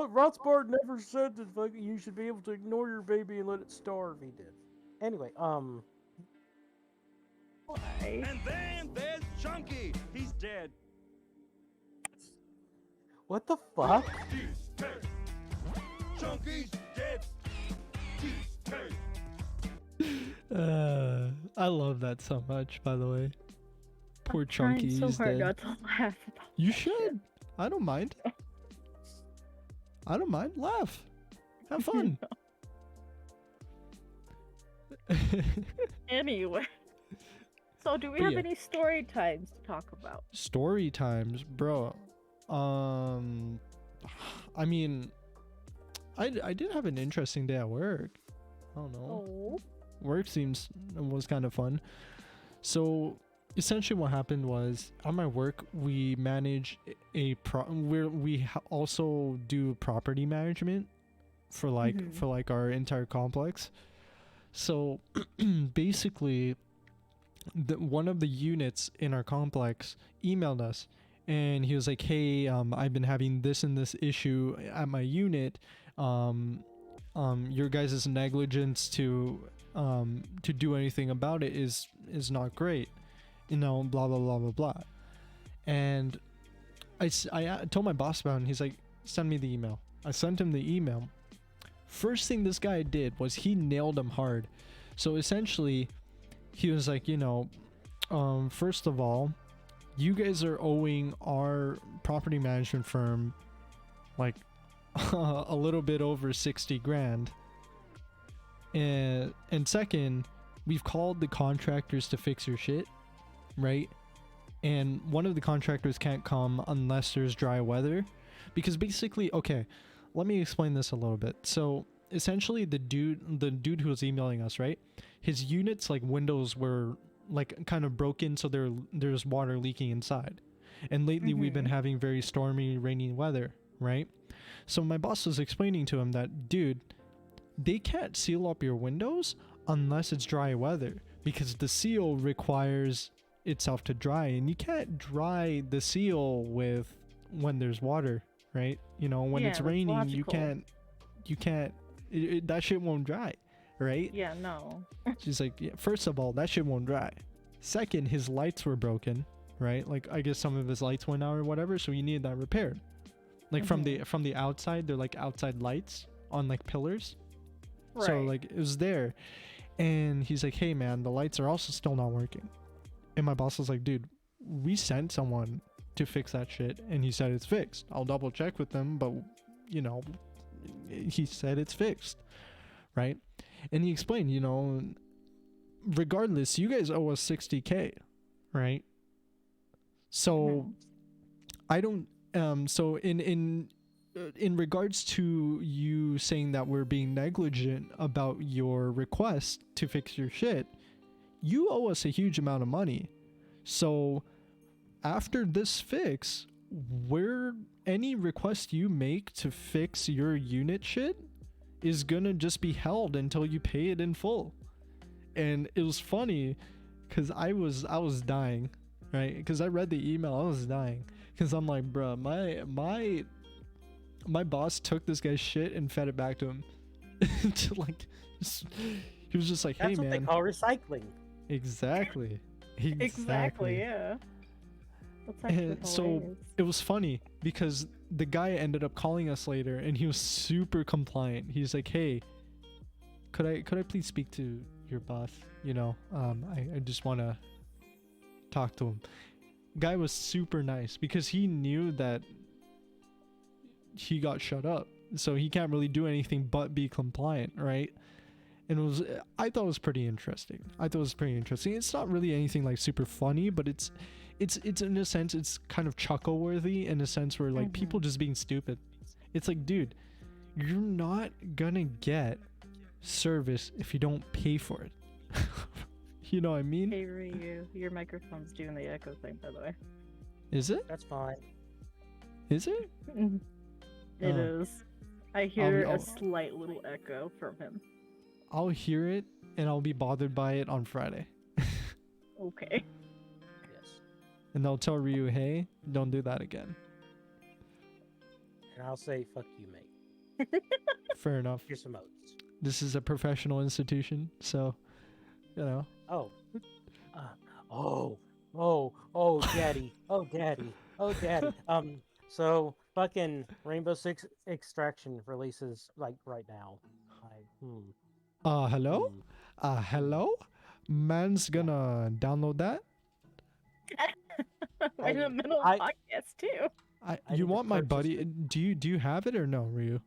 Rothbard never said that fucking you should be able to ignore your baby and let it starve. He did. Anyway, Why? And then there's Chunky. He's dead. what the fuck? Chunky's dead. I love that so much, by the way. Poor I'm Chunky, trying so he's hard dead. not to laugh about You that shit. should. I don't mind. I don't mind. Laugh. Have fun. Anyway. So do we But have yeah. any story times to talk about? Story times, bro. I mean, I did have an interesting day at work. I don't know. Oh. Work was kind of fun. So essentially what happened was, on my work we manage also do property management for like our entire complex. So basically one of the units in our complex emailed us, and he was like, hey, I've been having this and this issue at my unit. Your guys' negligence to do anything about it is not great, you know, blah blah blah blah blah. And I told my boss about it, and he's like, send me the email. I sent him the email. First thing this guy did was he nailed him hard. So essentially he was like, you know, first of all, you guys are owing our property management firm like a little bit over 60 grand. And second, we've called the contractors to fix your shit, right? And one of the contractors can't come unless there's dry weather, because basically, okay, let me explain this a little bit. So essentially the dude who was emailing us, right, his unit's like windows were like kind of broken, so there's water leaking inside. And lately we've been having very stormy, rainy weather, right? So my boss was explaining to him that, dude, they can't seal up your windows unless it's dry weather, because the seal requires itself to dry, and you can't dry the seal when there's water, right? You know, when it's raining, logical. you can't that shit won't dry, right? Yeah, no. She's like, yeah, first of all, that shit won't dry. Second, his lights were broken, right? Like, I guess some of his lights went out or whatever, so he needed that repaired. Like from the outside, they're like outside lights on like pillars. Right. So like it was there. And he's like, hey man, the lights are also still not working. And my boss was like, dude, we sent someone to fix that shit, and he said it's fixed. I'll double check with them, but you know, he said it's fixed, right? And he explained, you know, regardless, you guys owe us 60K, right? So I don't so in regards to you saying that we're being negligent about your request to fix your shit, you owe us a huge amount of money. So after this fix, any request you make to fix your unit shit is gonna just be held until you pay it in full. And it was funny because I was dying, right? Because I read the email, I was dying, because I'm like, bruh, my boss took this guy's shit and fed it back to him. To like, he was just like, hey That's what man, they call recycling. exactly, Exactly, yeah. That's actually And so hilarious. it was funny because the guy ended up calling us later, and he was super compliant. He's like, hey, could I please speak to your boss? You know, I just want to talk to him. Guy was super nice because he knew that he got shut up, so he can't really do anything but be compliant, right? And I thought it was pretty interesting. It's not really anything like super funny, but it's in a sense, it's kind of chuckle worthy in a sense where like people just being stupid. It's like, dude, you're not gonna get service if you don't pay for it. You know what I mean? Hey Ryu, your microphone's doing the echo thing, by the way. Is it? That's fine. Is it? It Oh. is. I hear I'll- a slight little echo from him. I'll hear it and I'll be bothered by it on Friday. Okay. Yes. And I'll tell Ryu, hey, don't do that again. And I'll say, fuck you, mate. Fair enough. Here's some oats. This is a professional institution, so, you know. Oh. Daddy. Oh, daddy. So fucking Rainbow Six Extraction releases like right now. Hello? Hello? Man's gonna download that? We're in the middle of I- podcast too. I You need to want my purchase buddy? it. Do you have it or no, Ryu?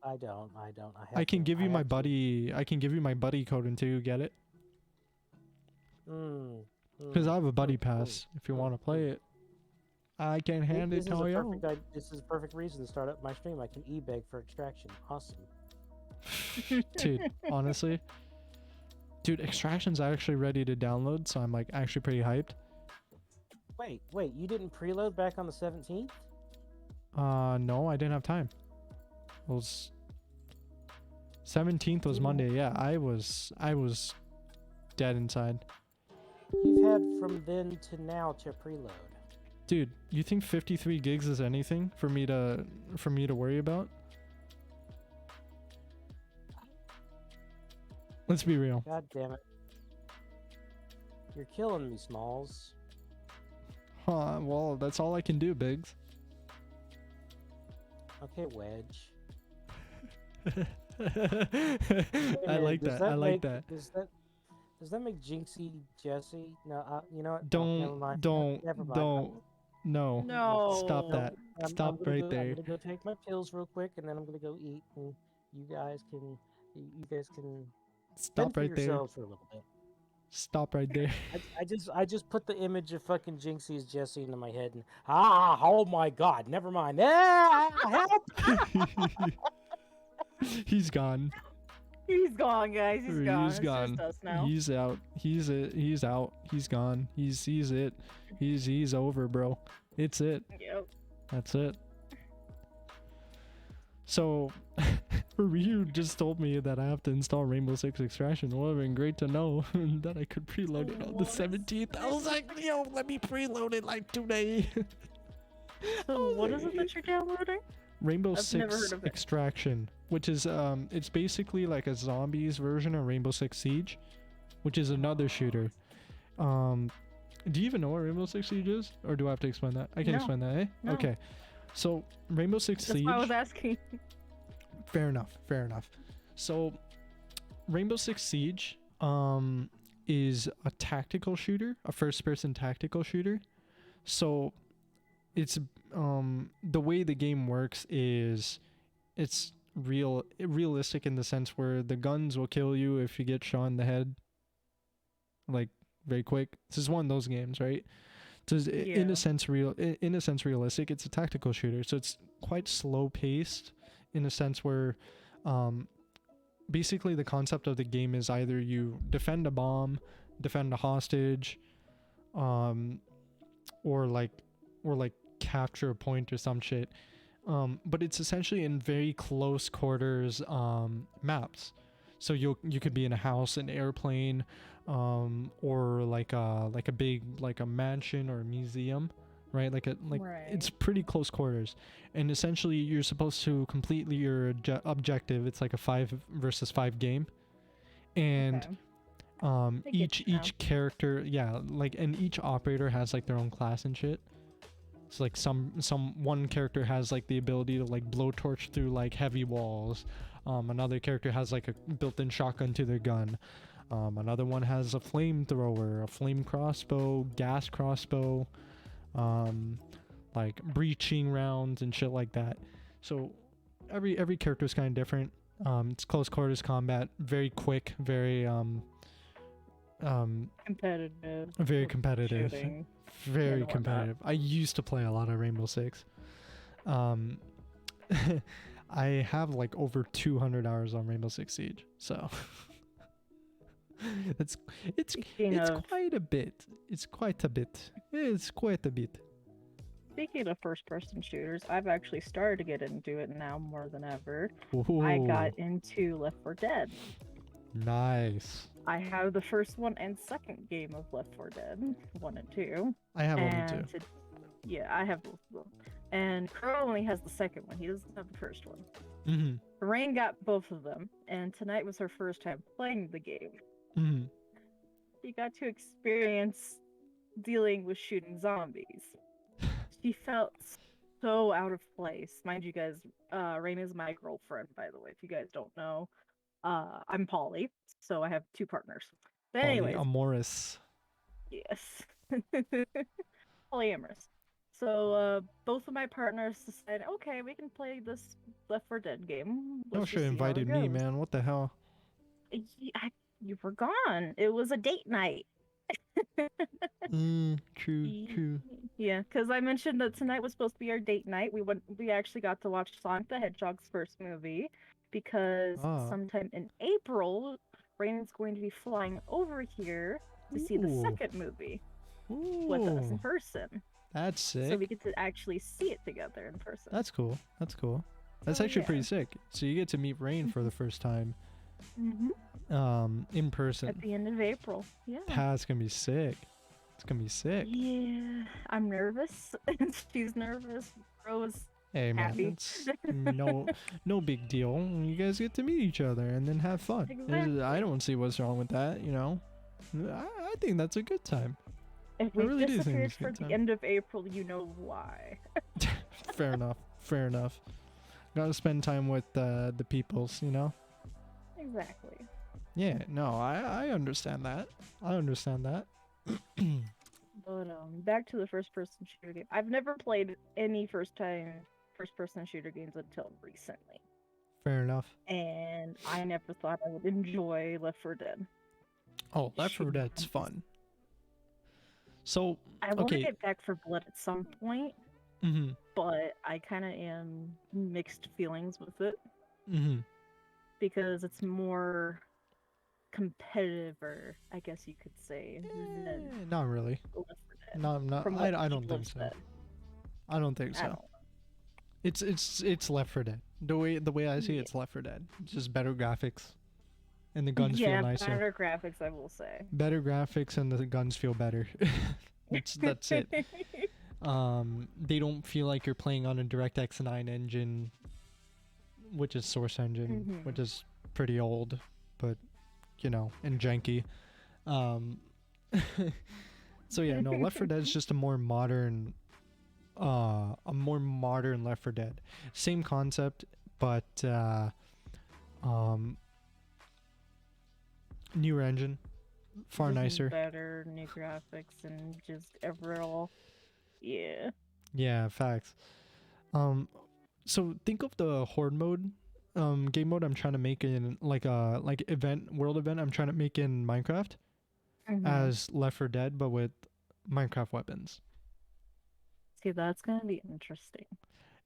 I don't. I can give you my buddy. I can give you my buddy code until you get it. Because I have a buddy pass. If you want to play it, I can hand it to you. This is a perfect reason to start up my stream. I can e-beg for Extraction. Awesome. Dude, honestly, dude, Extraction's actually ready to download, so I'm like actually pretty hyped. Wait, you didn't preload back on the 17th? No, I didn't have time. It was 17th was Monday. Yeah, I was dead inside. You've had from then to now to preload. Dude, you think 53 gigs is anything for me to worry about? Let's be real. God damn it. You're killing me, Smalls. Huh, well, that's all I can do, Biggs. Okay, Wedge. I like that. I like that. Does that make Jinxy Jesse? No, you know what? Don't, Never mind. no. No. Stop that. I'm Stop gonna right go, there. I'm gonna go take my pills real quick, and then I'm gonna go eat, and you guys can Stop fend for right there. yourselves for a little bit. Stop right there. I just put the image of fucking Jinxie as Jesse into my head, and oh my god, never mind. Help! He's gone. He's gone, guys. He's gone. He's It's gone. just us now. He's out. He's out. He's gone. He's it. He's over, bro. It's it. Yep. That's it. So, Ryu just told me that I have to install Rainbow Six Extraction. It would have been great to know that I could preload it on the 17th. I was like, yo, let me preload it like today. So what is it that you're downloading? Rainbow I've never Six heard of it. Extraction, which is it's basically like a zombies version of Rainbow Six Siege, which is another shooter. Do you even know what Rainbow Six Siege is, or do I have to explain that? I can No. explain that, eh? No. Okay. So Rainbow Six That's Siege. why I was asking. Fair enough. So Rainbow Six Siege is a tactical shooter, a first-person tactical shooter. So it's the way the game works is it's realistic in the sense where the guns will kill you if you get shot in the head, like very quick. This is one of those games, right? So it's in Yeah. a sense realistic. It's a tactical shooter, so it's quite slow paced in a sense where basically the concept of the game is either you defend a bomb, defend a hostage, or like capture a point or some shit. But it's essentially in very close quarters maps. So you could be in a house, an airplane, or like a big like a mansion or a museum, right? It's pretty close quarters, and essentially you're supposed to complete your objective. It's like a 5 versus 5 game, and I get you now. each character, yeah, like, and each operator has like their own class and shit. So like one character has like the ability to like blowtorch through like heavy walls. Another character has like a built-in shotgun to their gun. Another one has a flamethrower, a flame crossbow, gas crossbow, like breaching rounds and shit like that. So every character is kind of different. It's close quarters combat, very quick, very competitive. very competitive. Shooting. Very and competitive. I used to play a lot of Rainbow Six. I have like over 200 hours on Rainbow Six Siege, so it's quite a bit. It's quite a bit. It's quite a bit. Speaking of first-person shooters, I've actually started to get into it now more than ever. Ooh, I got into Left 4 Dead. nice. I have the first one and second game of Left 4 Dead, 1 and 2. I have only And 2. yeah, I have both of them. And Crow only has the second one. He doesn't have the first one. Mm-hmm. Rain got both of them, and tonight was her first time playing the game. Mm-hmm. She got to experience dealing with shooting zombies. She felt so out of place. Mind you guys, Rain is my girlfriend, by the way, if you guys don't know. I'm poly, so I have 2 partners. But anyways, Amorous. yes. Polyamorous. So both of my partners decided, okay, we can play this Left 4 Dead game. You Let's should just have see how it invited me, goes." man. What the hell? You were gone. It was a date night. True. Yeah, because I mentioned that tonight was supposed to be our date night. We actually got to watch Sonic the Hedgehog's first movie because sometime in April, Rain's going to be flying over here to see the Ooh. second movie with us in Ooh, person. that's sick. So we get to actually see it together in person. That's cool. That's cool. That's So, actually yeah. pretty sick. So you get to meet Rain for the first time, in person. At the end of April. Yeah. That's gonna be sick. It's gonna be sick. Yeah. I'm nervous. She's nervous. Rose. Hey man, Happy. it's no big deal. You guys get to meet each other and then have fun. Exactly. I don't see what's wrong with that. You know, I think that's a good time. If I we really do think disappeared it's a for good the time. end of April, you know why. Fair enough. Fair enough. Gotta spend time with the peoples. You know. Exactly. Yeah. No, I understand that. I understand that. But back to the first-person shooter game. I've never played any first-person shooter games until recently, Fair enough. and I never thought I would enjoy Left 4 Dead. Oh, Left 4 Shoot. Dead's fun. So, I want to okay. get Back for Blood at some point, Mm-hmm. but I kind of am mixed feelings with it Mm-hmm. because it's more competitive, or I guess you could say, than Not really. Left 4 Dead. Not. From what I don't people think have so. said. I don't think I so. don't know. It's Left 4 Dead. The way I see it, Yeah. it's Left 4 Dead. It's just better graphics, and the guns Yeah, feel nicer. better graphics, I will say. Better graphics and the guns feel better. That's it. They don't feel like you're playing on a DirectX 9 engine, which is Source Engine, Mhm. which is pretty old, but you know, and janky. So yeah, no, Left 4 Dead is just a more modern Left 4 Dead. Same concept, but newer engine, far Just nicer. Better new graphics and just overall, yeah. Yeah, facts. So think of the horde mode, game mode I'm trying to make in like world event I'm trying to make in Minecraft Mhm. as Left 4 Dead, but with Minecraft weapons. See, that's gonna be interesting.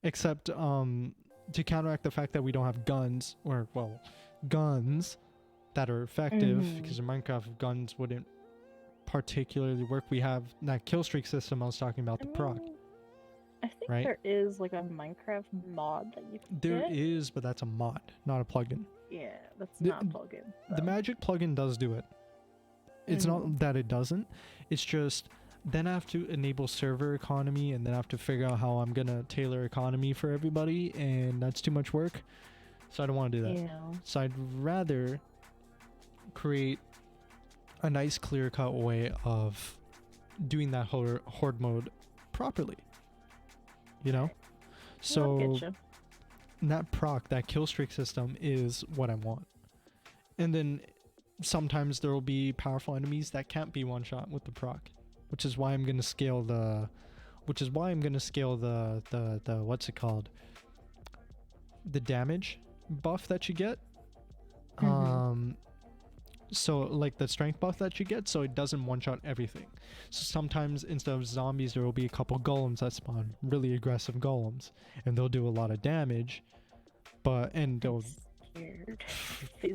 Except to counteract the fact that we don't have guns, or well, guns that are effective, Mhm. because in Minecraft guns wouldn't particularly work. We have that kill streak system I was talking about, the proc. I think right? there is like a Minecraft mod that you can There get. is, but that's a mod, not a plugin. Yeah, that's The- not plugin. The magic plugin does do it. It's not that it doesn't. It's just then I have to enable server economy, and then I have to figure out how I'm gonna tailor economy for everybody, and that's too much work. So I don't want to do that. Yeah. So I'd rather create a nice clear-cut way of doing that horde mode properly. You know? So Getcha. that proc, that kill streak system is what I want. And then sometimes there will be powerful enemies that can't be one shot with the proc, which is why I'm gonna scale the what's it called? The damage buff that you get. So like the strength buff that you get, so it doesn't one shot everything. So sometimes instead of zombies there will be a couple golems that spawn, really aggressive golems, and they'll do a lot of damage, and they'll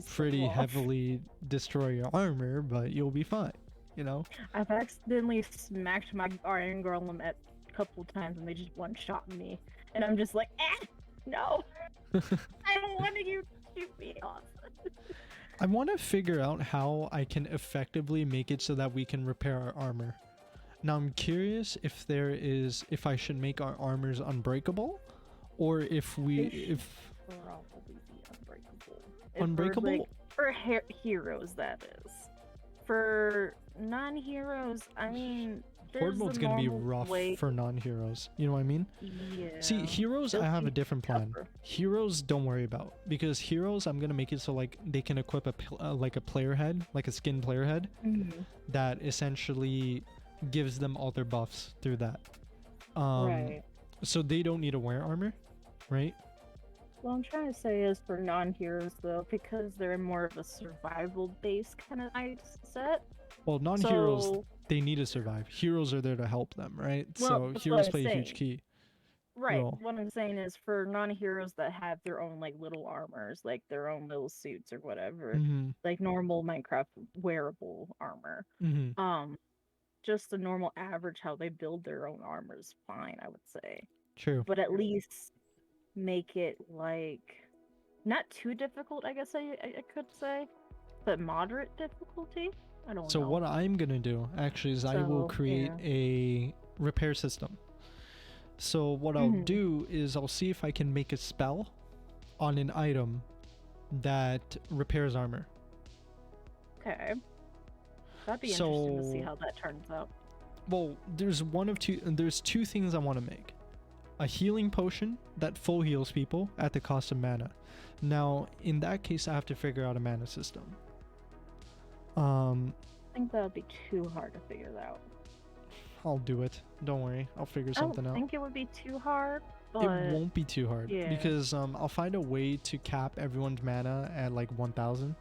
pretty heavily destroy your armor, but you'll be fine, you know? I've accidentally smacked my iron golem a couple times and they just one shot me, and I'm just like, no, I don't want you to shoot me off. I want to figure out how I can effectively make it so that we can repair our armor. Now I'm curious if I should make our armors unbreakable, or if probably be unbreakable. unbreakable. For heroes, that is. For non-heroes, I mean, Horde there's mode's a gonna be normal rough way. for non-heroes. You know what I mean? Yeah. See, heroes, They'll I have a keep different plan. tougher. Heroes, don't worry about, because heroes, I'm gonna make it so like they can equip like a player head, like a skin player head, that essentially gives them all their buffs through that. Right. So they don't need to wear armor, right? What I'm trying to say is for non-heroes though, because they're more of a survival-based kind of set. Well, non-heroes, So, they need to survive. Heroes are there to help them, right? Well, So that's heroes what play I'm a huge saying. key. right. Well- What I'm saying is for non-heroes that have their own like little armors, like their own little suits or whatever, Mm-hmm. like normal Minecraft wearable armor. Mm-hmm. Just the normal average how they build their own armor is fine, I would say. True. But at least make it like not too difficult, I guess I could say, but moderate difficulty. I don't So know. what I'm gonna do actually is I will So, create yeah. a repair system. So what I'll Mhm. do is I'll see if I can make a spell on an item that repairs armor. Okay. That'd be interesting to see So- how that turns out. Well, there's two things I want to make. A healing potion that full heals people at the cost of mana. Now, in that case, I have to figure out a mana system. I think that would be too hard to figure out. I'll do it. Don't worry. I'll figure I something don't out. think it would be too hard, but It won't be too hard yeah. because I'll find a way to cap everyone's mana at like 1,000,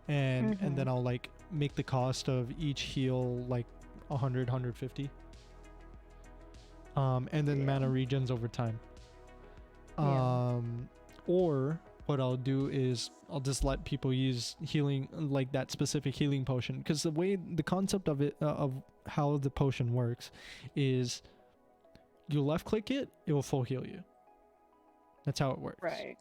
and then I'll like make the cost of each heal like 100, 150. And then Yeah. mana regens over time. Yeah. Or what I'll do is I'll just let people use healing, like that specific healing potion, because the concept of it, of how the potion works is you left click it, it will full heal you. That's how it works. right.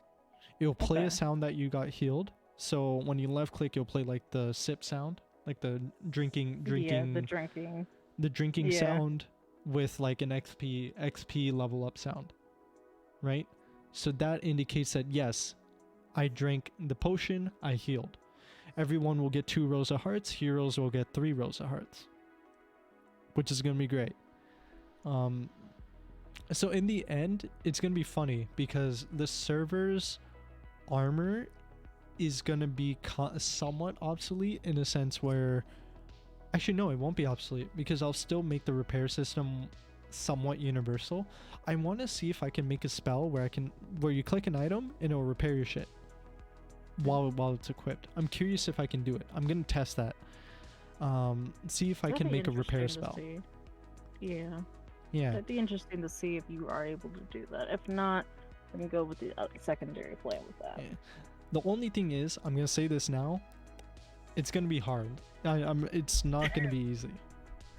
It'll play Okay. a sound that you got healed. So when you left click, you'll play like the sip sound, like the drinking Yeah, the drinking. the drinking Yeah. sound with like an XP level up sound, right? So that indicates that yes, I drank the potion, I healed. Everyone will get 2 rows of hearts, heroes will get 3 rows of hearts, which is gonna be great. So in the end, it's gonna be funny because the server's armor is gonna be somewhat obsolete in a sense where, actually no, it won't be obsolete because I'll still make the repair system somewhat universal. I want to see if I can make a spell where you click an item and it'll repair your shit while it's equipped. I'm curious if I can do it. I'm gonna test that. See if I That'd can be make a repair interesting to spell. see. Yeah. Yeah. That'd be interesting to see if you are able to do that. If not, then go with the secondary plan with that. Yeah. The only thing is, I'm gonna say this now, it's gonna be hard. It's not gonna be easy.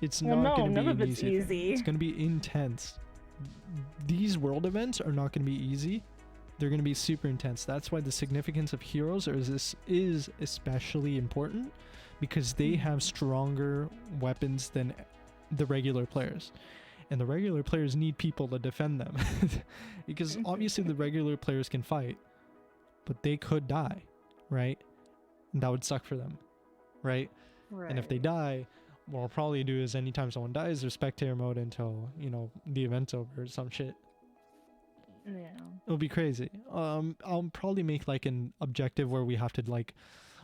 It's Well, not no, gonna be none an of it's easy thing. easy. It's gonna be intense. These world events are not gonna be easy. They're going to be super intense. That's why the significance of heroes is especially important, because they have stronger weapons than the regular players. And the regular players need people to defend them. Because obviously the regular players can fight, but they could die, right? And that would suck for them, right? And if they die, what I'll probably do is anytime someone dies, there's spectator mode until, you know, the event's over or some shit. Yeah. It'll be crazy. I'll probably make like an objective where we have to like,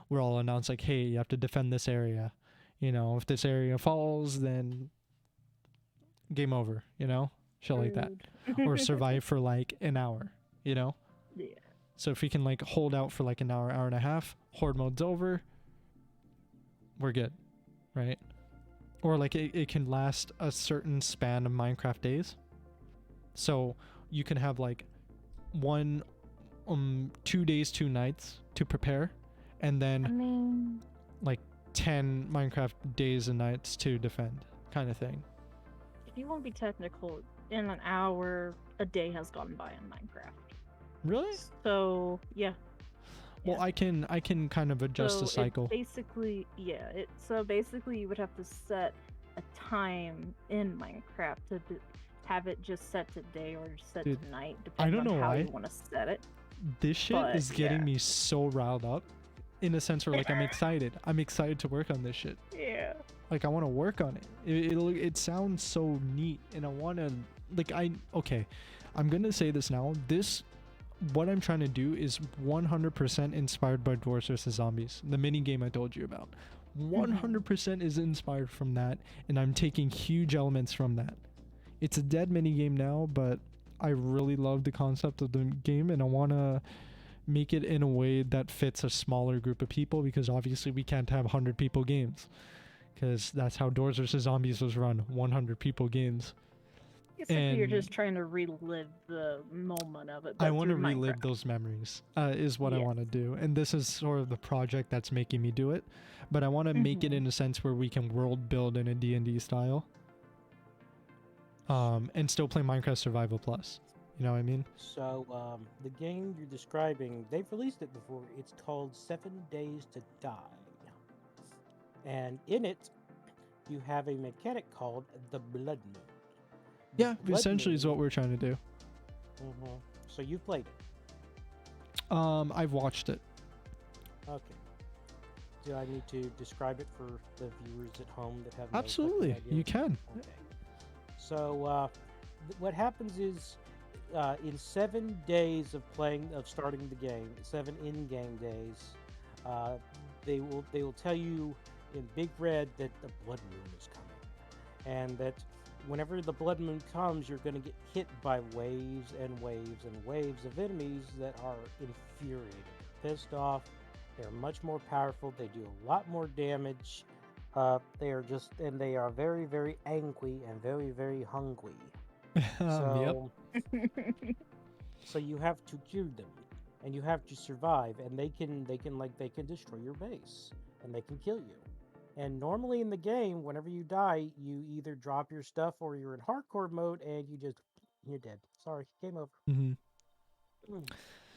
we're all announce like, hey, you have to defend this area. You know, if this area falls, then game over, you know? Shit like that. Or survive for like an hour, you know? Yeah. So if we can like hold out for like an hour, hour and a half, horde mode's over, we're good, right? Or like it can last a certain span of Minecraft days. So you can have like 2 days, 2 nights to prepare, and then I mean, like 10 Minecraft days and nights to defend, kind of thing. if you want to be technical, in an hour, a day has gone by in Minecraft. Really? So yeah. Well, I can kind of adjust the cycle. Basically, yeah. So basically, you would have to set a time in Minecraft to have it just set to day or set Dude, to night, I depending don't know on how why. you want to set it. This shit But, is getting yeah. me so riled up, in a sense where like I'm excited. I'm excited to work on this shit. Yeah. Like I want to work on it. It sounds so neat, and I want to okay. I'm gonna say this now. What I'm trying to do is 100% inspired by Dwarves vs Zombies, the mini game I told you about. 100% is inspired from that, and I'm taking huge elements from that. It's a dead mini game now, but I really love the concept of the game, and I want to make it in a way that fits a smaller group of people, because obviously we can't have 100 people games, because that's how Dwarves vs Zombies was run, 100 people games. Basically, you're just trying to relive the moment of it. I want to relive those memories, is what I Yes. want to do. And this is sort of the project that's making me do it. But I want to make it in a sense where we can world build in a D&D style. And still play Minecraft Survival Plus. You know what I mean? So, the game you're describing, they've released it before. It's called 7 Days to Die. And in it, you have a mechanic called the Blood Moon. The Yeah, Blood essentially is Moon- what we're trying to do. So you've played it. I've watched it. Okay. Do I need to describe it for the viewers at home that have no fucking Absolutely, idea? you can. Okay. So what happens is, in 7 days of starting the game, 7 in-game days, they will tell you in big red that the blood moon is coming, and that whenever the blood moon comes, you're going to get hit by waves and waves and waves of enemies that are infuriated, pissed off. They're much more powerful. They do a lot more damage. They are very, very angry and very, very hungry. Yep. So you have to kill them, and you have to survive, and they can destroy your base, and they can kill you. And normally in the game, whenever you die, you either drop your stuff or you're in hardcore mode, and you're dead. Sorry, game over. hmm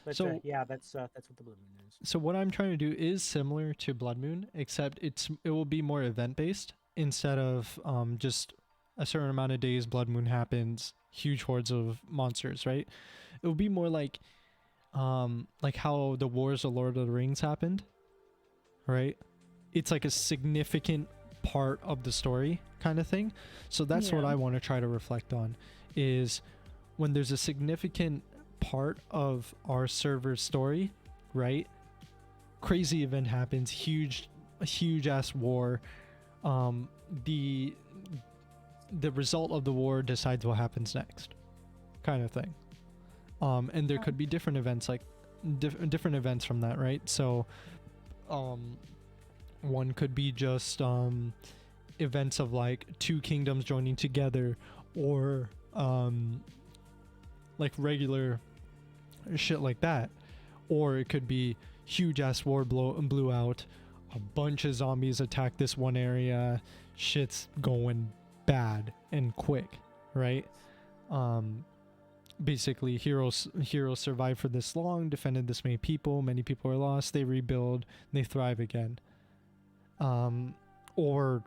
But So- yeah, that's what the Blue Moon is. So what I'm trying to do is similar to Blood Moon, except it will be more event based instead of just a certain amount of days Blood Moon happens, huge hordes of monsters, right? It will be more like how the Wars of Lord of the Rings happened, right? It's like a significant part of the story kind of thing. So that's what Yeah. I want to try to reflect on, is when there's a significant part of our server's story, right? Crazy event happens, a huge ass war. The result of the war decides what happens next, kind of thing. And there could be different events, like different events from that, right? So, one could be just events of like 2 kingdoms joining together, or like regular shit like that. Or it could be huge ass war blew out, a bunch of zombies attack this one area, shit's going bad and quick, right? basically heroes survive for this long, defended this many people are lost, they rebuild, they thrive again. Or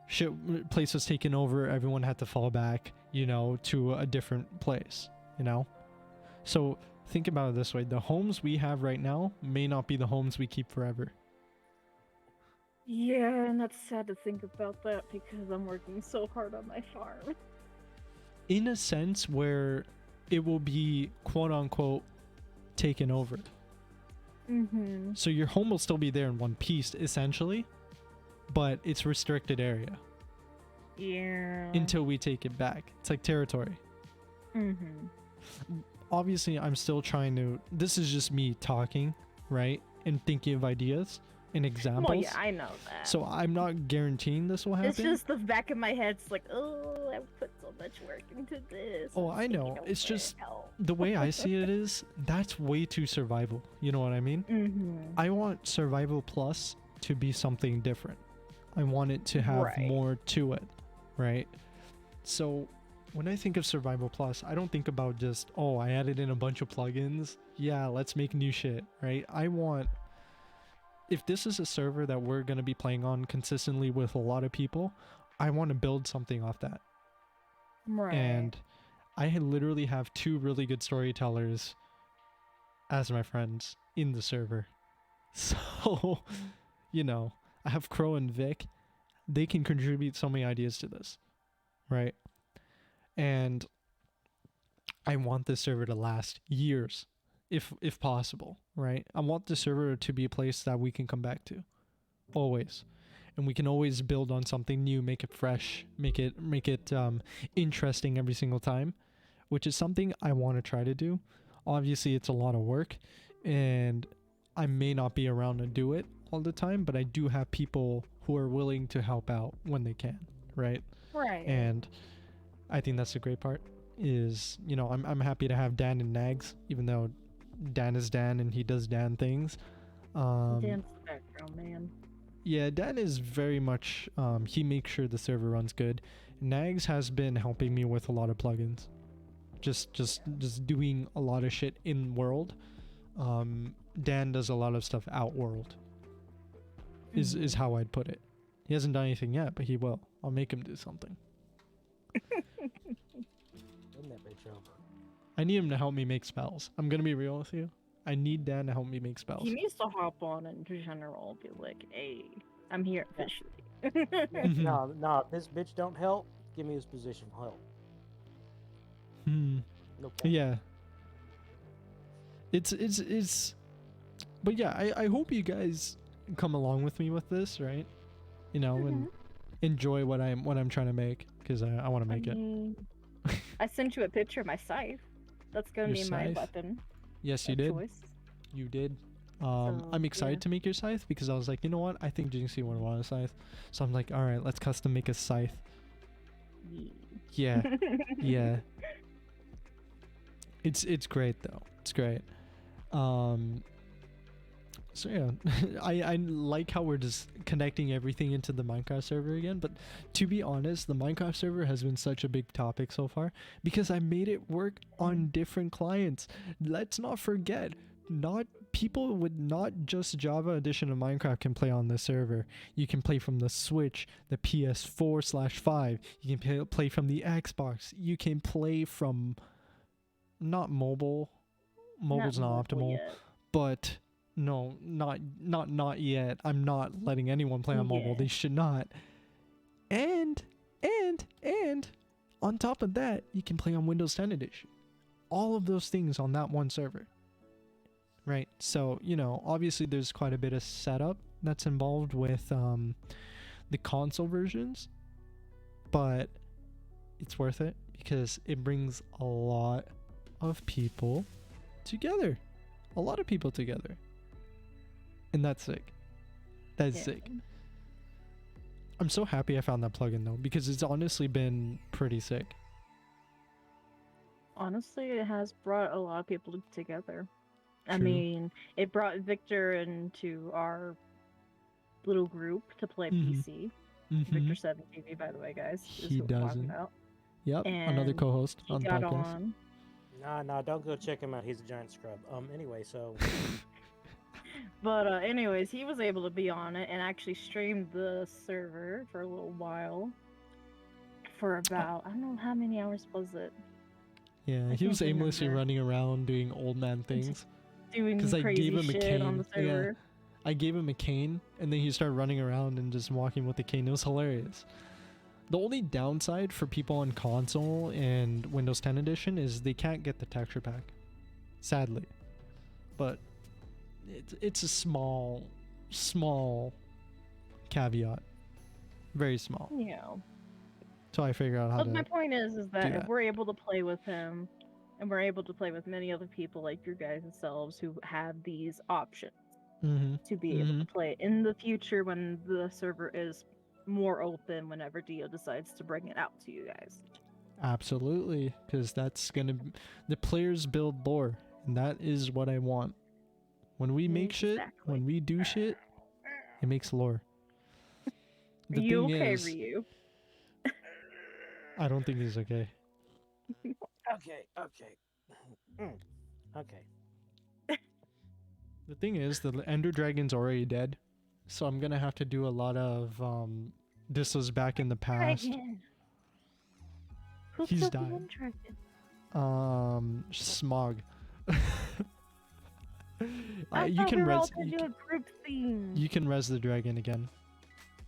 shit, place was taken over, everyone had to fall back, you know, to a different place, you know. So think about it this way: the homes we have right now may not be the homes we keep forever. Yeah, and that's sad to think about that because I'm working so hard on my farm. In a sense where it will be quote unquote taken over. Mm-hmm. So your home will still be there in one piece essentially, but it's restricted area Yeah. until we take it back. It's like territory. Mm-hmm. Obviously I'm still trying to, this is just me talking, right? And thinking of ideas and examples. Well, yeah, I know that. So I'm not guaranteeing this will happen. It's just the back of my head. It's like, oh, I've put so much work into this. Oh, I know. It's just the way I see it is that's way too survival. You know what I mean? Mm-hmm. I want Survival Plus to be something different. I want it to have Right. more to it, right? So when I think of Survival Plus, I don't think about just, oh, I added in a bunch of plugins. Yeah, let's make new shit, right? I want, if this is a server that we're going to be playing on consistently with a lot of people, I want to build something off that. Right. And I literally have 2 really good storytellers as my friends in the server. So, you know, I have Crow and Vic. They can contribute so many ideas to this, right? And I want this server to last years, if possible, right? I want the server to be a place that we can come back to, always, and we can always build on something new, make it fresh, make it interesting every single time, which is something I want to try to do. Obviously, it's a lot of work, and I may not be around to do it all the time, but I do have people who are willing to help out when they can, right? Right. And I think that's the great part is, you know, I'm happy to have Dan and Nags, even though Dan is Dan and he does Dan things. Dan's the background man. Yeah, Dan is very much, he makes sure the server runs good. Nags has been helping me with a lot of plugins. Just doing a lot of shit in world. Dan does a lot of stuff out world. Is how I'd put it. He hasn't done anything yet, but he will. I'll make him do something. Isn't that bitch over? I need him to help me make spells. I'm gonna be real with you. I need Dan to help me make spells. He needs to hop on in general, be like, hey, I'm here officially. Mhm. No, this bitch don't help. Give me his position. Help. No cap. Yeah. It's but yeah, I hope you guys come along with me with this, right? You know, and enjoy what I'm trying to make, because I want to make it. I sent you a picture of my scythe. That's gonna Your be my scythe? weapon. Yes, you of did. choice. You did. So, I'm excited yeah. to make your scythe because I was like, you know what? I think Jinxy would want a scythe. So I'm like, all right, let's custom make a scythe. Yeah. Yeah. It's great though. It's great. So yeah, I like how we're just connecting everything into the Minecraft server again, but to be honest, the Minecraft server has been such a big topic so far because I made it work on different clients. Let's not forget, not people with not just Java edition of Minecraft can play on this server. You can play from the Switch, the PS4/5. You can play from the Xbox. You can play from not mobile. Mobile's not optimal, yet. but no, not yet. I'm not letting anyone play on mobile. Yeah. They should not. And on top of that, you can play on Windows 10 edition. All of those things on that one server. Right? So, you know, obviously there's quite a bit of setup that's involved with the console versions, but it's worth it because it brings a lot of people together. A lot of people together. And that's sick. That's Yeah. sick. I'm so happy I found that plugin though, because it's honestly been pretty sick. Honestly, it has brought a lot of people together. I True. mean, it brought Victor into our little group to play Mhm. PC. Mhm. Victor 7 TV, by the way, guys. is He who we're talking doesn't. about. Yep, another And co-host He on the got podcast. on. Nah, don't go check him out. He's a giant scrub. Anyway, so But anyways, he was able to be on it and actually streamed the server for a little while. For about I don't know how many hours was it? Yeah, I he was can't aimlessly remember. running around doing old man things. Doing 'Cause I crazy gave him a shit on the cane, yeah. server. I gave him a cane, and then he started running around and just walking with the cane. It was hilarious. The only downside for people on console and Windows 10 edition is they can't get the texture pack, sadly. But it's a small caveat, very small. Yeah. So I figured out how But to. my point is that if that. we're able to play with him, and we're able to play with many other people like your guys themselves who have these options Mm-hmm. to be able to play in the future when the server is more open, whenever Dio decides to bring it out to you guys. Absolutely, because that's gonna. The players build lore, and that is what I want. When we make shit, Exactly. when we do shit, it makes lore. Are you okay, Ryu? I don't think he's okay. okay. Okay. The thing is, the Ender Dragon's already dead, so I'm gonna have to do a lot of this was back in the past. Dragon. Who He's killed died. the dragon? Smog. I you thought can we were all res. to do a group theme. You can res the dragon again.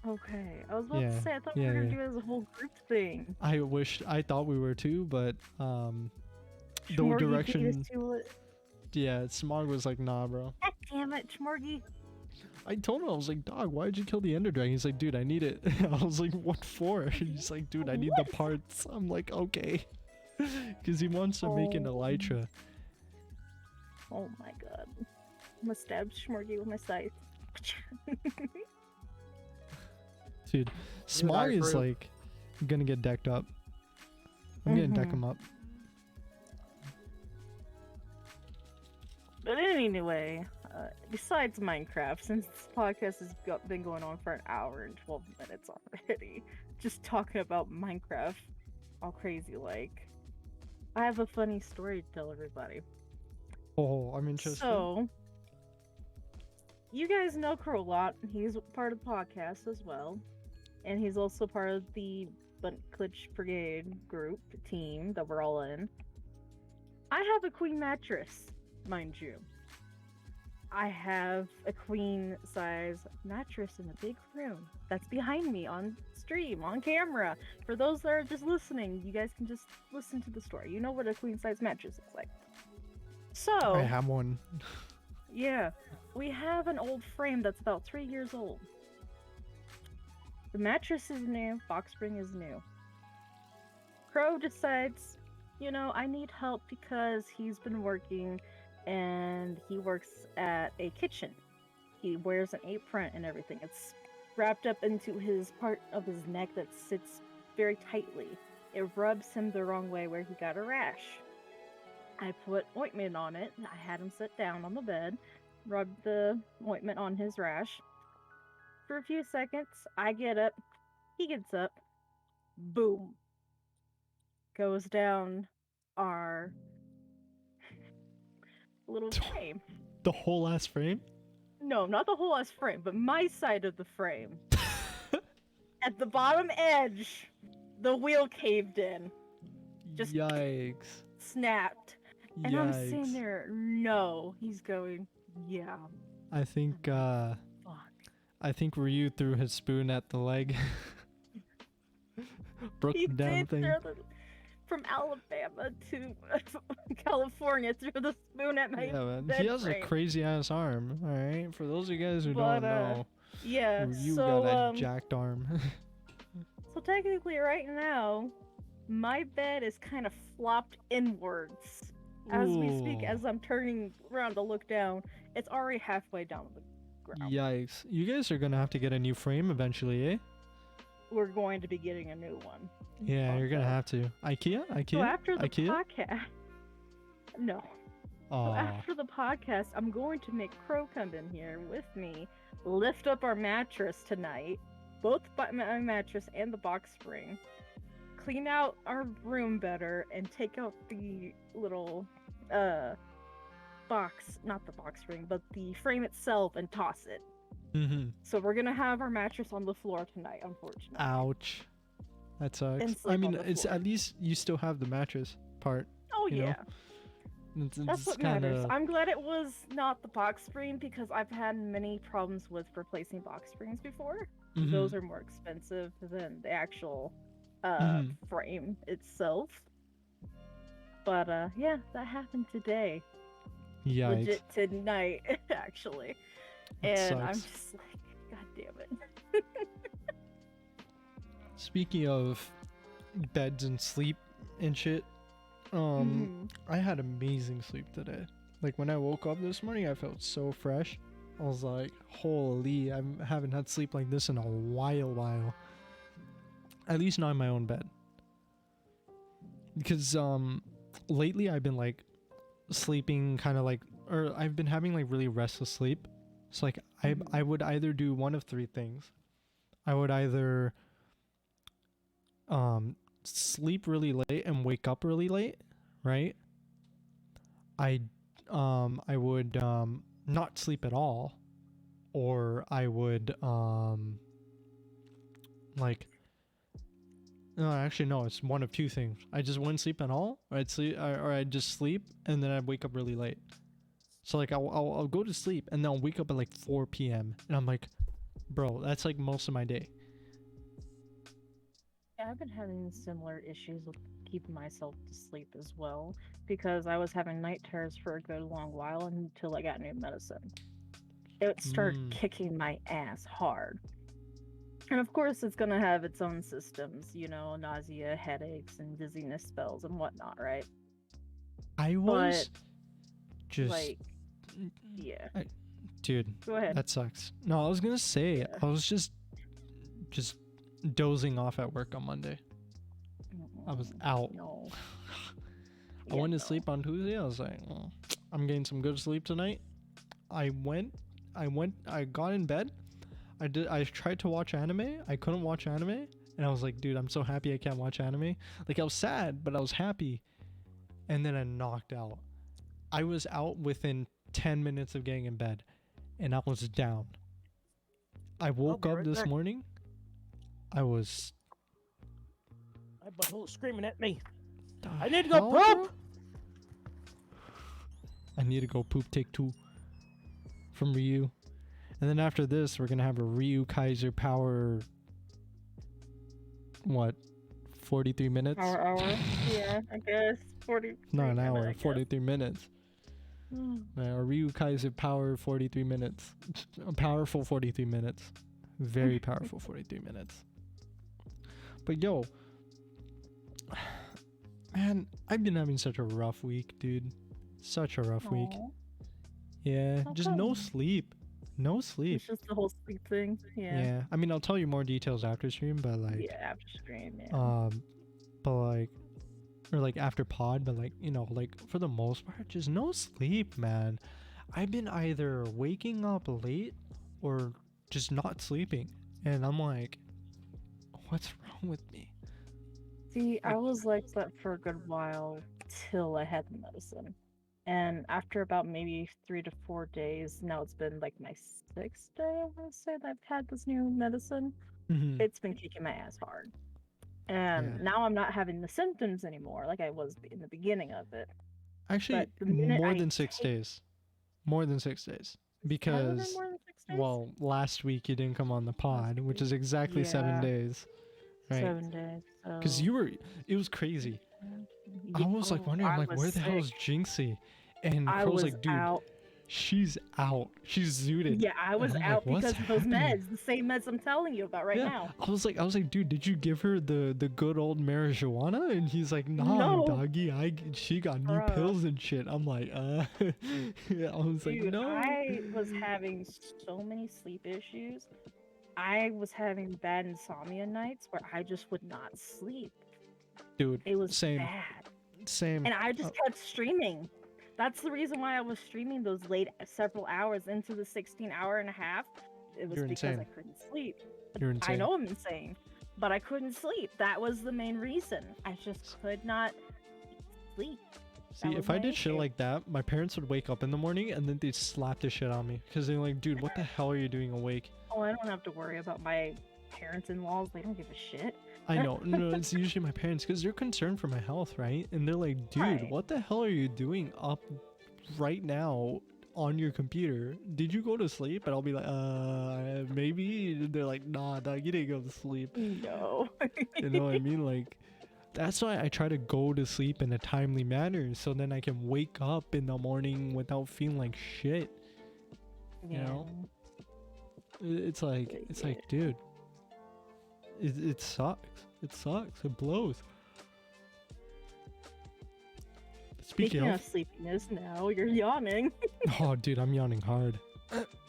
Okay, I was about Yeah, to say I thought we were gonna do it as a whole group thing. I thought we were too, but the Schmorgy beat us direction. to it. Yeah, Smog was like, nah, bro. God damn it, Schmorgy. I told him, I was like, dog, why'd you kill the Ender Dragon? He's like, dude, I need it. I was like, what for? He's like, dude, I need the parts. I'm like, okay. Because he wants to make an Elytra. Oh my god. I'm gonna stab Schmorgy with my scythe. Dude, Smog I is approve. like, gonna get decked up. I'm gonna deck him up. But anyway, besides Minecraft, since this podcast has been going on for an hour and 12 minutes already, just talking about Minecraft, all crazy like, I have a funny story to tell everybody. Oh, I'm interested. So, you guys know Crowlot. He's part of the podcast as well. And he's also part of the Klitsch Brigade group, team that we're all in. I have a queen mattress, mind you. I have a queen size mattress in a big room that's behind me on stream, on camera. For those that are just listening, you guys can just listen to the story. You know what a queen size mattress looks like. So, I have one. yeah, we have an old frame that's about 3 years old. The mattress is new, box spring is new. Crow decides, you know, I need help because he's been working and he works at a kitchen. He wears an apron and everything. It's wrapped up into his part of his neck that sits very tightly. It rubs him the wrong way where he got a rash. I put ointment on it. I had him sit down on the bed, rubbed the ointment on his rash. For a few seconds, I get up, he gets up, boom. Goes down our little frame. The whole ass frame? No, not the whole ass frame, but my side of the frame. At the bottom edge, the wheel caved in. Just Yikes. snapped. And Yikes. I'm sitting there, no. He's going, yeah. I think Fuck. I think Ryu threw his spoon at the leg. Broke He the damn did thing. throw from Alabama to California, threw the spoon at my Yeah, man. bed He has a frame. crazy ass arm. All right, for those of you guys who But, don't know, Yeah, Ryu so got a jacked arm. so technically right now, my bed is kind of flopped inwards as we speak. Ooh. As I'm turning around to look down, it's already halfway down the ground. Yikes! You guys are gonna have to get a new frame eventually, eh? We're going to be getting a new one. Yeah, you're gonna Also. have to. IKEA? So after the IKEA? podcast, no. So Aw. after the podcast, I'm going to make Crow come in here with me, lift up our mattress tonight, both my mattress and the box spring, clean out our room better and take out the little box, not the box spring, but the frame itself and toss it. Mm-hmm. So we're gonna have our mattress on the floor tonight, unfortunately. Ouch. That sucks. And I sleep mean, on the it's floor. at least you still have the mattress part. Oh you know? yeah. That's It's what matters. I'm glad it was not the box spring because I've had many problems with replacing box springs before. Mhm. Those are more expensive than the actual Mhm. frame itself. But yeah, that happened today. Yikes. Legit tonight, actually. That And I'm sucks. just like, God damn it. Speaking of beds and sleep and shit, I had amazing sleep today. Like when I woke up this morning, I felt so fresh. I was like, holy, I haven't had sleep like this in a while. At least not in my own bed. Because lately I've been like sleeping kind of like, or I've been having like really restless sleep. So like I would either do one of three things. I would either sleep really late and wake up really late, right? I would not sleep at all, or I would like, no, actually no, it's one of two things. I just wouldn't sleep at all, or I'd sleep, or I'd just sleep and then I'd wake up really late. So like I'll go to sleep and then I'll wake up at like 4 p.m. and I'm like, bro, that's like most of my day. Yeah, I've been having similar issues with keeping myself to sleep as well because I was having night terrors for a good long while until I got new medicine. It started kicking my ass hard. And of course, it's gonna have its own systems, you know, nausea, headaches, and dizziness spells and whatnot, right? I was But, just like, yeah. dude, Go ahead. that sucks. No, I was gonna say Yeah. I was just dozing off at work on Monday. I was out. No. I went to sleep on Tuesday. I was like, I'm getting some good sleep tonight. I got in bed. I tried to watch anime. I couldn't watch anime. And I was like, dude, I'm so happy I can't watch anime. Like, I was sad, but I was happy. And then I knocked out. I was out within 10 minutes of getting in bed. And I was down. I woke up this morning. I was... My butthole screaming at me. The I need to go hell, bro? poop! I need to go poop take 2 from Ryu. And then after this, we're going to have a Ryu Kaiser power... What? 43 minutes? Hour? Yeah, I guess. 40. Not an hour, 43 minutes. A Ryu Kaiser power 43 minutes. A powerful 43 minutes. Very powerful 43 minutes. But yo, man, I've been having such a rough week, dude. Such a rough week. Yeah, How just no come? sleep. No sleep. It's just the whole sleep thing. Yeah. I mean, I'll tell you more details after stream, but like, Yeah, after stream, yeah. but like, or like after pod, but like, you know, like for the most part, just no sleep, man. I've been either waking up late or just not sleeping, and I'm like, what's wrong with me? See, I was like that for a good while till I had the medicine. And after about maybe 3 to 4 days, now it's been like my 6th day, I want to say, that I've had this new medicine. It's been kicking my ass hard. And now I'm not having the symptoms anymore like I was in the beginning of it. Actually, But the minute more I than 6 days. More than 6 days. Has it been Because, more than 6 days? well, last week you didn't come on the pod, which is exactly 7 Yeah. days. Right? 7 days. Because So... it was crazy. I Yeah, was like wondering, I I'm like, was where the hell is sick. Jinxy? And I Crow's was like, dude, out. she's out. She's zooted. Yeah, I was And I'm out like, what's because of those happening? meds, the same meds I'm telling you about right now. I was like, dude, did you give her the good old marijuana? And he's like, nah, No. doggy, she got new Bruh. pills and shit. I'm like, yeah, I was like, Dude, no. I was having so many sleep issues. I was having bad insomnia nights where I just would not sleep. Dude, It was same, bad. same. And I just kept streaming. That's the reason why I was streaming those late several hours into the 16-hour and a half. It was You're because insane. I couldn't sleep. You're insane. I know I'm insane. but I couldn't sleep. That was the main reason. I just could not sleep. See, was if I my did shit issue. like that, my parents would wake up in the morning and then they'd slap the shit on me because they're like, dude, what the hell are you doing awake? Oh, I don't have to worry about my parents-in-laws. They don't give a shit. I know, no, it's usually my parents because they're concerned for my health, right? And they're like, dude, Right. what the hell are you doing up right now on your computer? Did you go to sleep? And I'll be like, maybe. And they're like, nah, dog, you didn't go to sleep. No. You know what I mean? Like, that's why I try to go to sleep in a timely manner so then I can wake up in the morning without feeling like shit. You know? It's like, dude, it sucks. It sucks. It blows. Speaking of sleepiness, now you're yawning. Oh, dude, I'm yawning hard.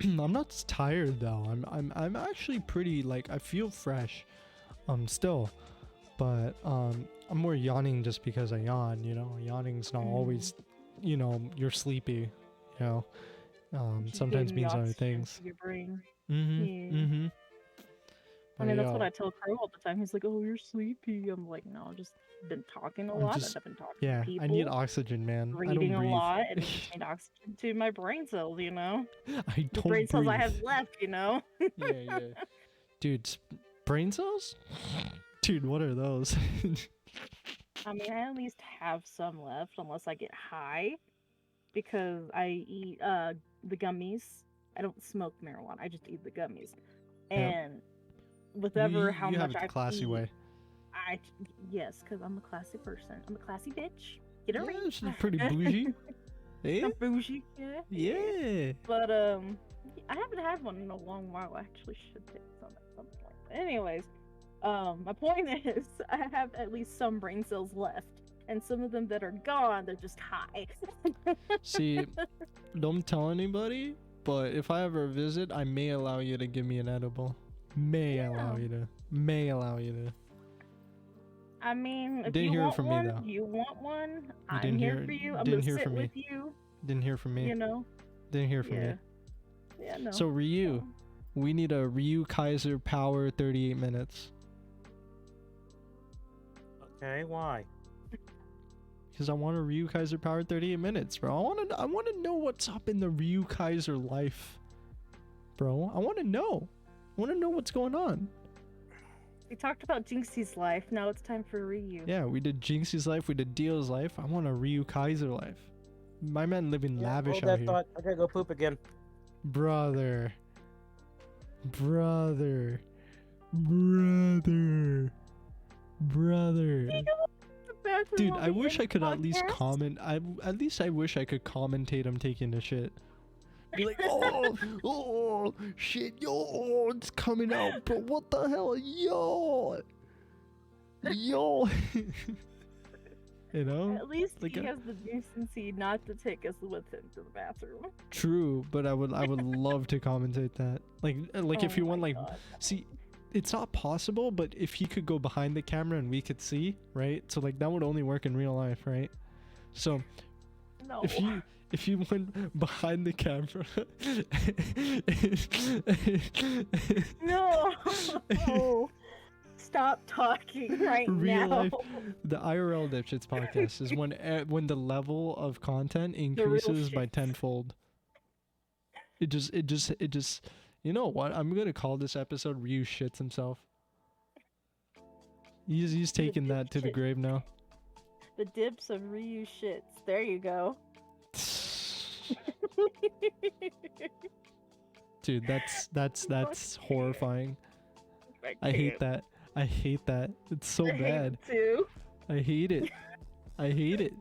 I'm not tired though. I'm actually pretty, like, I feel fresh, still, but I'm more yawning just because I yawn. You know, yawning's not always, you know, you're sleepy. You know, sometimes Giving means other oxygen things. to your brain. Mm-hmm. Yeah. Mm-hmm. I mean, that's what I tell Crow all the time. He's like, "Oh, you're sleepy." I'm like, "No, I've just been talking a lot. I've been talking Yeah, to people. I need oxygen, man. I don't Reading a breathe. lot, and I just need oxygen to my brain cells. You know, I the don't brain cells I breathe. have left. You know." Yeah. Dude, brain cells? Dude, what are those? I mean, I at least have some left, unless I get high, because I eat the gummies. I don't smoke marijuana. I just eat the gummies, and with ever how you much have it the I classy eat, way. yes, because I'm a classy person. I'm a classy bitch. Get it Yeah, right. she's pretty bougie. Eh? I'm bougie. Yeah. Yeah. But I haven't had one in a long while. I actually should take some at some point. But anyways, my point is, I have at least some brain cells left, and some of them that are gone, they're just high. See, don't tell anybody, but if I ever visit, I may allow you to give me an edible. May allow you to. I mean, if Didn't you hear it want from me, one, though. you want one. I'm didn't here hear- for you. I'm didn't gonna hear sit from me. with you. Didn't hear from me. You know. Didn't hear from Yeah. me. Yeah. No. So Ryu, no. we need a Ryu Kaiser power 38 minutes. Okay, why? Because I want a Ryu Kaiser power 38 minutes, bro. I want to know what's up in the Ryu Kaiser life, bro. I want to know. I want to know what's going on. We talked about Jinxie's life. Now it's time for Ryu. Yeah, we did Jinxie's life. We did Dio's life. I want a Ryu Kaiser life. My man living lavish hold out that here. thought. I gotta go poop again. Brother. Dude, I wish I could at least comment. At least I wish I could commentate him taking a shit. Be like, oh, shit, yo, it's coming out, bro. What the hell, yo. You know? At least like he has the decency not to take us with him to the bathroom. True, but I would love to commentate that. Like if you Oh want, my like, God. see, it's not possible, but if he could go behind the camera and we could see, right? So like that would only work in real life, right? So No. if you went behind the camera No. No. Stop talking right real now. life, the IRL D.I.P.S.H.I.T.S podcast is when the level of content real increases by shits. tenfold. It just you know what? I'm gonna call this episode Ryu shits himself. He's taking that to the shit. grave now. The dips of Ryu shits. There you go. Dude, that's horrifying. I hate that. I hate that. It's so I hate bad. it too, I hate it. I hate it.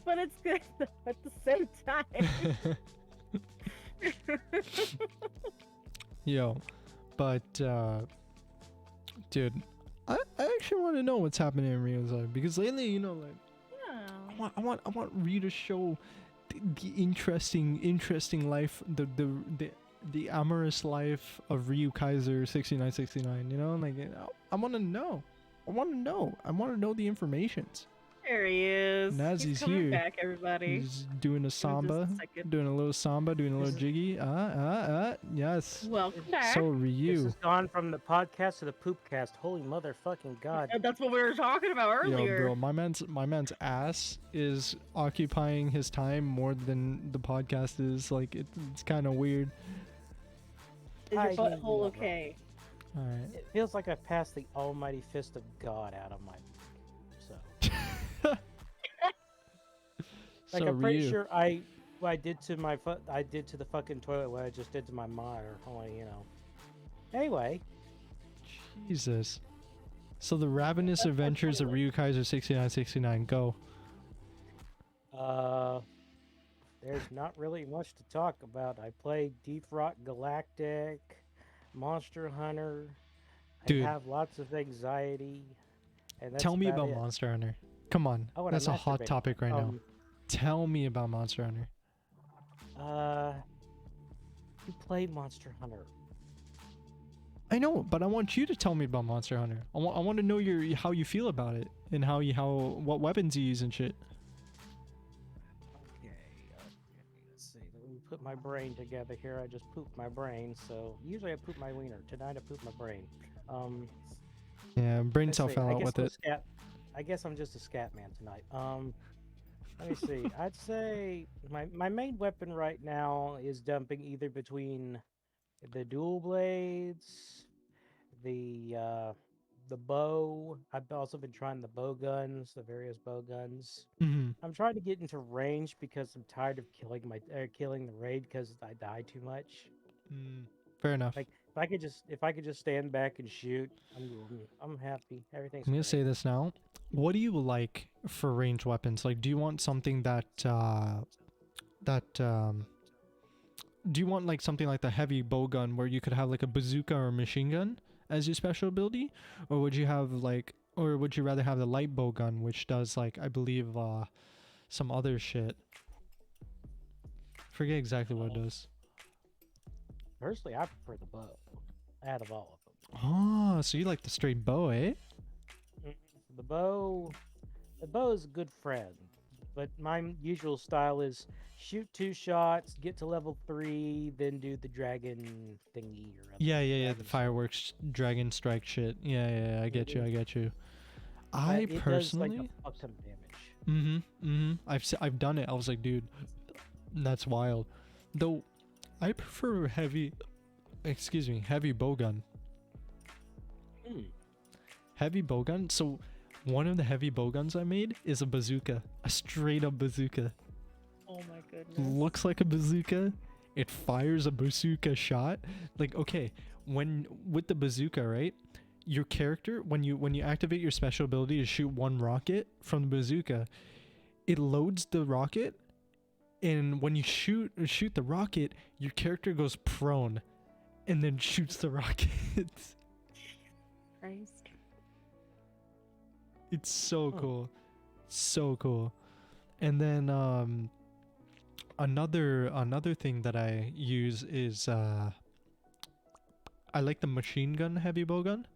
but it's good at the same time. Yo, but dude, I actually want to know what's happening in Rio's life because lately, you know, like Yeah. I want Rio to show the interesting life, the amorous life of Ryu Kaiser 6969. You know, like I want to know. I want to know the informations. There he is. Nazi's He's coming here. back, everybody. He's doing a just a samba, second. doing a little samba, doing a This little is- jiggy. Yes. Welcome back. So This Ryu. has gone from the podcast to the poopcast. Holy motherfucking god! That's what we were talking about earlier. Yo, bro, my man's ass is occupying his time more than the podcast is. Like, it's kind of weird. Is your I didn't butthole know, bro. okay? All right. It feels like I passed the almighty fist of God out of my. So, like, So I'm pretty Ryu. sure what I did to the fucking toilet what I just did to my monitor. Only Anyway, Jesus. So the ravenous adventures of Ryu Kaiser 6969. Go. there's not really much to talk about. I played Deep Rock Galactic, Monster Hunter. Dude. I have lots of anxiety. And that's Tell me about it. Monster Hunter. Come on. I wanna That's a hot masturbate. topic right now. Tell me about Monster Hunter. You play Monster Hunter. I know, but I want you to tell me about Monster Hunter. I want to know how you feel about it and what weapons you use and shit. Okay, let's see. Let me put my brain together here. I just pooped my brain, so usually I poop my wiener. Tonight I pooped my brain. Yeah, brain Let's cell see, fell I out guess with I'm a it. scat. I guess I'm just a scat man tonight. Let me see. I'd say my main weapon right now is dumping either between the dual blades, the bow. I've also been trying the bow guns, the various bow guns. Mm-hmm. I'm trying to get into range because I'm tired of killing the raid because I die too much. Fair enough. Like if I could just stand back and shoot, I'm happy. Everything's. I'm gonna great. say this now. What do you like for ranged weapons? Like, do you want something do you want like something like the heavy bow gun where you could have like a bazooka or a machine gun as your special ability, or would you rather have the light bow gun, which does like I believe some other shit. Forget exactly what it does. Personally, I prefer the bow out of all of them. Oh, so you like the straight bow, eh? The bow is a good friend, but my usual style is shoot 2 shots, get to level 3, then do the dragon thingy or other Yeah, the dragon fireworks dragon strike shit. Yeah, I get you. I But it personally, does, like, a fuck ton of damage. I've done it. I was like, dude, that's wild. Though, I prefer heavy bowgun. Heavy bowgun. So, one of the heavy bowguns I made is a bazooka, a straight up bazooka. Oh my goodness. Looks like a bazooka. It fires a bazooka shot. Like, okay, with the bazooka, right? Your character, when you activate your special ability to shoot one rocket from the bazooka, it loads the rocket, and when you shoot the rocket, your character goes prone, and then shoots the rocket. Christ. It's so cool. And then another thing that I use is I like the machine gun heavy bowgun.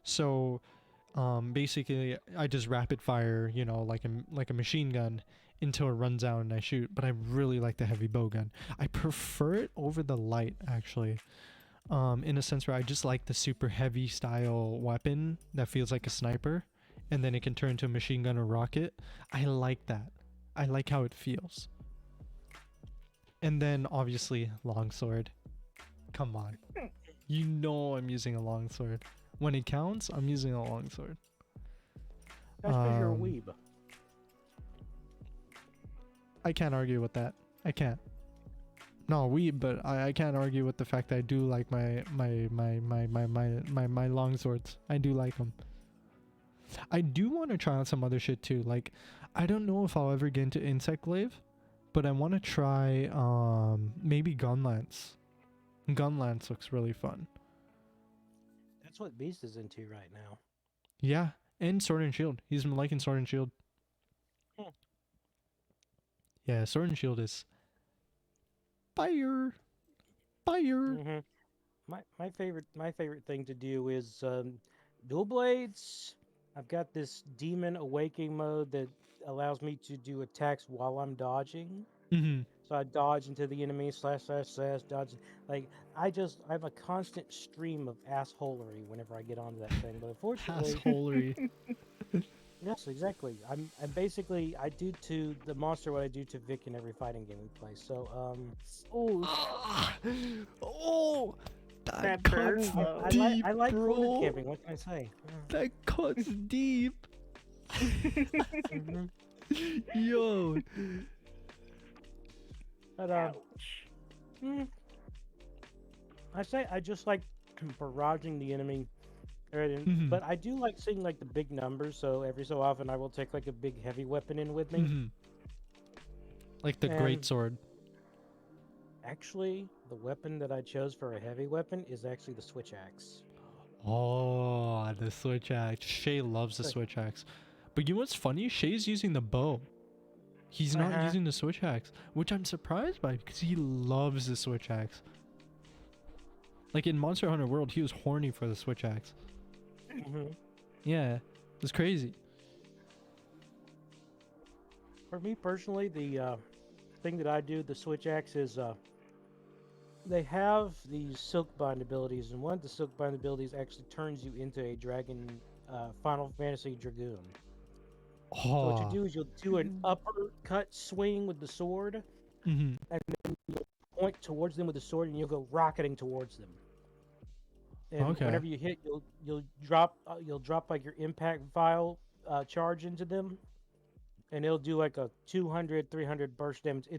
So basically I just rapid fire, like a machine gun until it runs out and I shoot, but I really like the heavy bowgun. I prefer it over the light actually. In a sense where I just like the super heavy style weapon that feels like a sniper and then it can turn into a machine gun or rocket. I like that. I like how it feels. And then obviously longsword. Come on. You know I'm using a longsword. When it counts, I'm using a longsword. That's because you're a weeb. I can't argue with that. I can't. No, but I can't argue with the fact that I do like my longswords. I do like them. I do want to try out some other shit too. Like, I don't know if I'll ever get into insect glaive, but I want to try maybe gunlance. Gunlance looks really fun. That's what Beast is into right now. Yeah, and sword and shield. He's been liking sword and shield. Yeah, sword and shield is fire. Mm-hmm. My favorite thing to do is dual blades. I've got this demon awakening mode that allows me to do attacks while I'm dodging. Mm-hmm. So I dodge into the enemy, slash, dodge. Like, I have a constant stream of assholery whenever I get onto that thing. But unfortunately, Assholery. yes, exactly. I'm basically, I do to the monster what I do to Vic in every fighting game we play. So, Oh, Oh, that That cuts burn, though. deep, I like corner bro. camping. What can I say? That cuts deep. Mhm. Yo. But ouch. mm, I say I just like barraging the enemy. Mhm. But I do like seeing like the big numbers. So every so often I will take like a big heavy weapon in with me. Mhm. Like the And great sword. actually, the weapon that I chose for a heavy weapon is actually the switch axe. Oh, the switch axe. Shay loves the Like, switch axe. But you know what's funny? Shay's using the bow. He's not Uh-huh. using the switch axe, which I'm surprised by because he loves the switch axe. Like in Monster Hunter World, he was horny for the switch axe. mhm. Yeah, it's crazy. For me personally, the thing that I do, the switch axe is they have these silk bind abilities, and one of the silk bind abilities actually turns you into a dragon, Final Fantasy Dragoon. So what you Oh. do is you'll do an uppercut swing with the sword, Mhm. and then you'll point towards them with the sword, and you'll go rocketing towards them. And Okay. whenever you hit, you'll drop like your impact vial charge into them, and it'll do like a 200, 300 burst damage.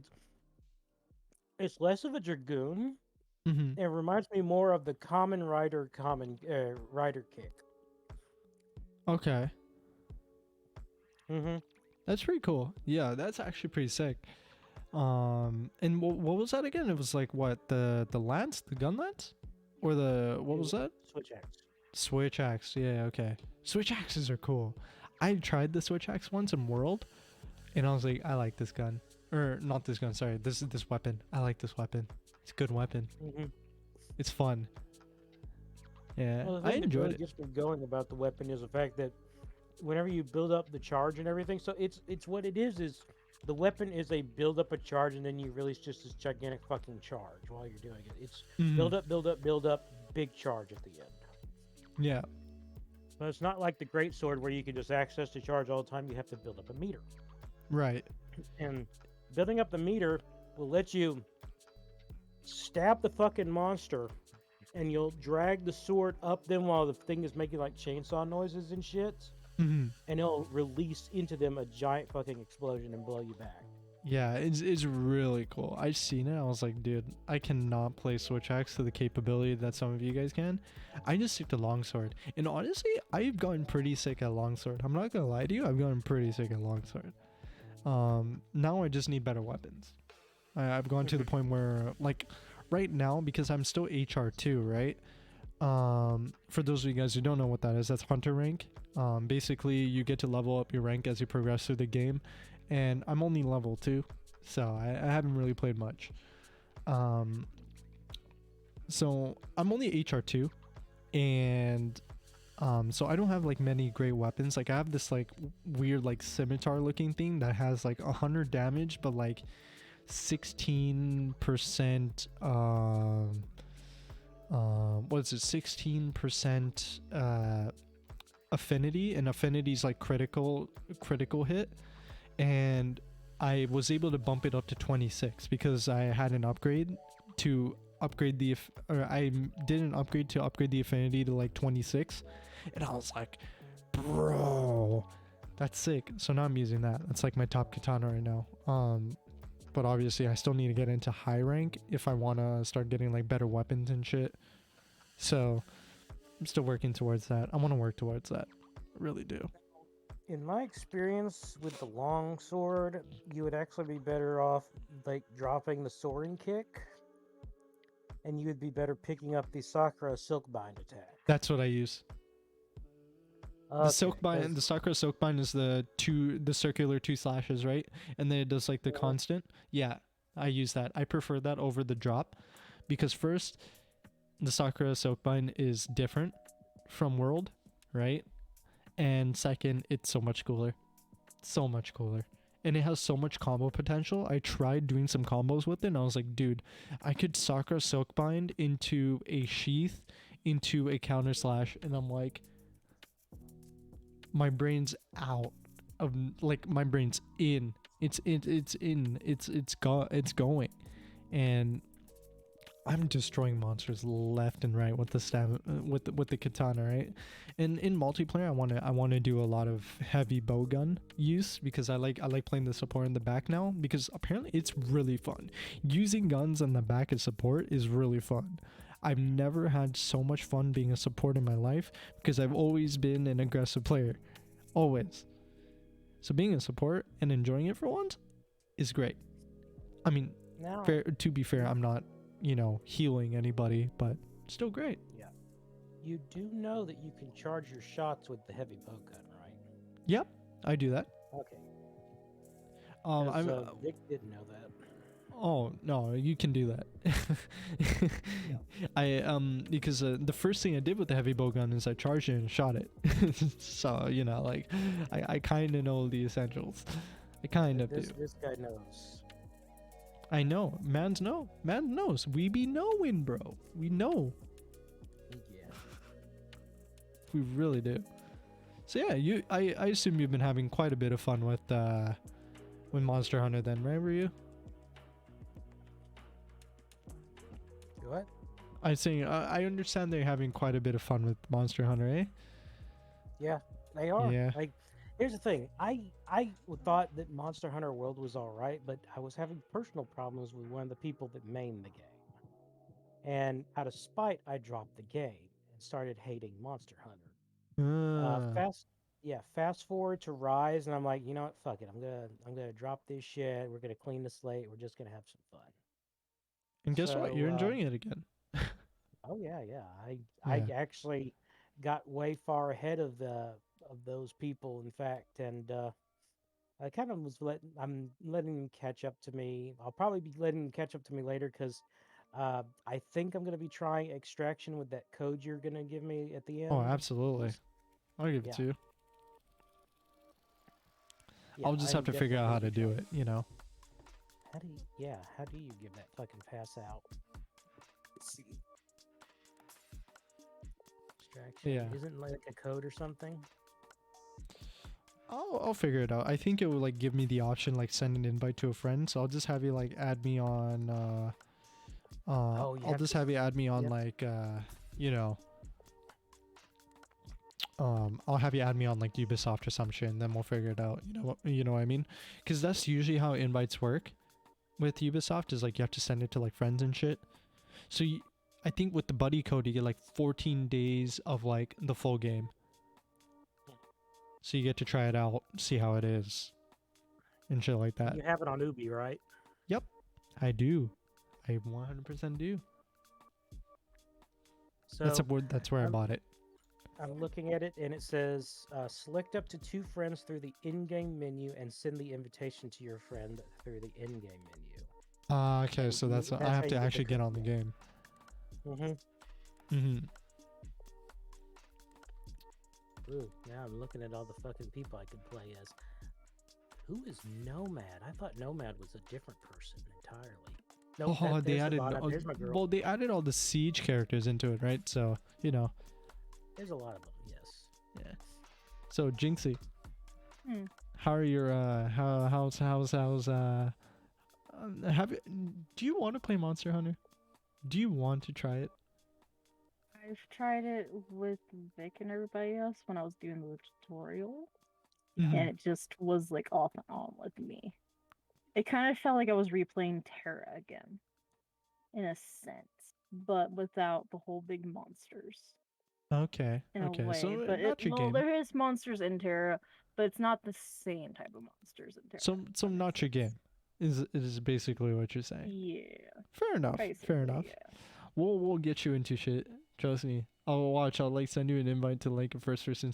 It's less of a dragoon. Mhm. It reminds me more of the common rider rider kick. Okay. Mm-hmm. That's pretty cool. Yeah, that's actually pretty sick. And what was that again? It was like what, the lance, the gun lance, or the what was that? Switch axe. Switch axe. Yeah, okay. Switch axes are cool. I tried the switch axe once in World, and I was like, I like this gun, or not this gun. Sorry, this weapon. I like this weapon. It's a good weapon. Mm-hmm. It's fun. Yeah, Well, the I thing that enjoyed really it. gets me going about the weapon is the fact that whenever you build up the charge and everything, so it's what it is the weapon is a build up a charge and then you release just this gigantic fucking charge while you're doing it. It's build up, big charge at the end. Yeah. But it's not like the great sword where you can just access the charge all the time. You have to build up a meter. Right. And building up the meter will let you stab the fucking monster and you'll drag the sword up them while the thing is making like chainsaw noises and shit. Mm-hmm. And it'll release into them a giant fucking explosion and blow you back. Yeah, it's really cool. I've seen it. I was like, dude, I cannot play switch axe to the capability that some of you guys can. I just stick to longsword. And honestly, I've gotten pretty sick at longsword. I'm not gonna lie to you, I've gotten pretty sick at longsword. Now I just need better weapons. I've gone to the point where, like, right now, because I'm still HR2, right? For those of you guys who don't know what that is, that's hunter rank. Basically, you get to level up your rank as you progress through the game, and I'm only level 2, so I haven't really played much. So I'm only HR2, and so I don't have like many great weapons. Like I have this like weird like scimitar looking thing that has like 100 damage, but like 16% what is it, 16% affinity, and affinity is like critical hit, and I was able to bump it up to 26 because I had an upgrade to upgrade I did an upgrade to upgrade the affinity to like 26, and I was like, bro, that's sick. So now I'm using that. That's like my top katana right now. But obviously I still need to get into high rank if I want to start getting like better weapons and shit. So I'm still working towards that. I want to work towards that. I really do. In my experience with the long sword, you would actually be better off like dropping the soaring kick, and you would be better picking up the Sakura silk bind attack. That's what I use. The silk bind, 'cause- the Sakura silk bind is the circular 2 slashes, right? And then it does like the Yeah. constant. Yeah, I use that. I prefer that over the drop, because first, the Sakura silk bind is different from World, right? And second, it's so much cooler. So much cooler. And it has so much combo potential. I tried doing some combos with it and I was like, dude, I could Sakura Silkbind into a Sheath, into a counter slash, and I'm like, my brain's out of, like, my brain's in. It's going. And I'm destroying monsters left and right with the stab, with the katana, right? And in multiplayer, I want to do a lot of heavy bowgun use because I like playing the support in the back now because apparently it's really fun. Using guns in the back as support is really fun. I've never had so much fun being a support in my life because I've always been an aggressive player, always. So being a support and enjoying it for once is great. I mean, to be fair, I'm not, healing anybody, but still great. Yeah. You do know that you can charge your shots with the heavy bowgun, right? Yep, I do that. Okay. I'm Vic didn't know that. Oh no, you can do that. Because the first thing I did with the heavy bowgun is I charged it and shot it. So I kind of know the essentials. I kind of do. This guy knows. I know. Man knows. We be knowing, bro. We know. Yeah. We really do. So yeah, I assume you've been having quite a bit of fun with Monster Hunter then, right, were you? What? I was saying, I understand they're having quite a bit of fun with Monster Hunter, eh? Yeah, they are. Yeah. Like, here's the thing. I thought that Monster Hunter World was all right, but I was having personal problems with one of the people that mained the game. And out of spite, I dropped the game and started hating Monster Hunter. Fast forward to Rise, and I'm like, you know what? Fuck it. I'm gonna drop this shit. We're gonna clean the slate. We're just gonna have some fun. And guess what? You're enjoying it again. Oh yeah. I actually got way far ahead of those people, in fact, and I kind of I'm letting them catch up to me. I'll probably be letting them catch up to me later because I think I'm gonna be trying Extraction with that code you're gonna give me at the end. Oh, absolutely. I'll give it to you. Yeah, I'll just have to figure out how to do it, How do you give that fucking pass out? Let's see. Extraction. Yeah. Isn't like a code or something? I'll figure it out. I think it will give me the option send an invite to a friend, so I'll just have you add me on I'll just have you add me on I'll have you add me on Ubisoft or some shit, and then we'll figure it out. You know what I mean? Because that's usually how invites work with Ubisoft. Is you have to send it to friends and shit. So I think with the buddy code, you get 14 days of the full game. So you get to try it out, see how it is, and shit like that. You have it on Ubi, right? Yep, I do. I 100% do. So that's where I bought it. I'm looking at it, and it says, select up to 2 friends through the in-game menu and send the invitation to your friend through the in-game menu. Okay, so that's I have to actually get on the game. Ooh, now I'm looking at all the fucking people I could play as. Who is Nomad? I thought Nomad was a different person entirely. They added. There's my girl. Well, they added all the Siege characters into it, right? So There's a lot of them, yes. Yeah. So Jinxy, Hmm. how are your do you want to play Monster Hunter? Do you want to try it? I've tried it with Vic and everybody else when I was doing the tutorial, Mhm. and it just was off and on with me. It kind of felt like I was replaying Terra again, in a sense, but without the whole big monsters. Okay. In a way, So but not your game. there is monsters in Terra, but it's not the same type of monsters in Terra. So not your game. Is basically what you're saying. Yeah. Fair enough. Fair enough. Yeah. We'll get you into shit. Trust me. I'll send you an invite to a first person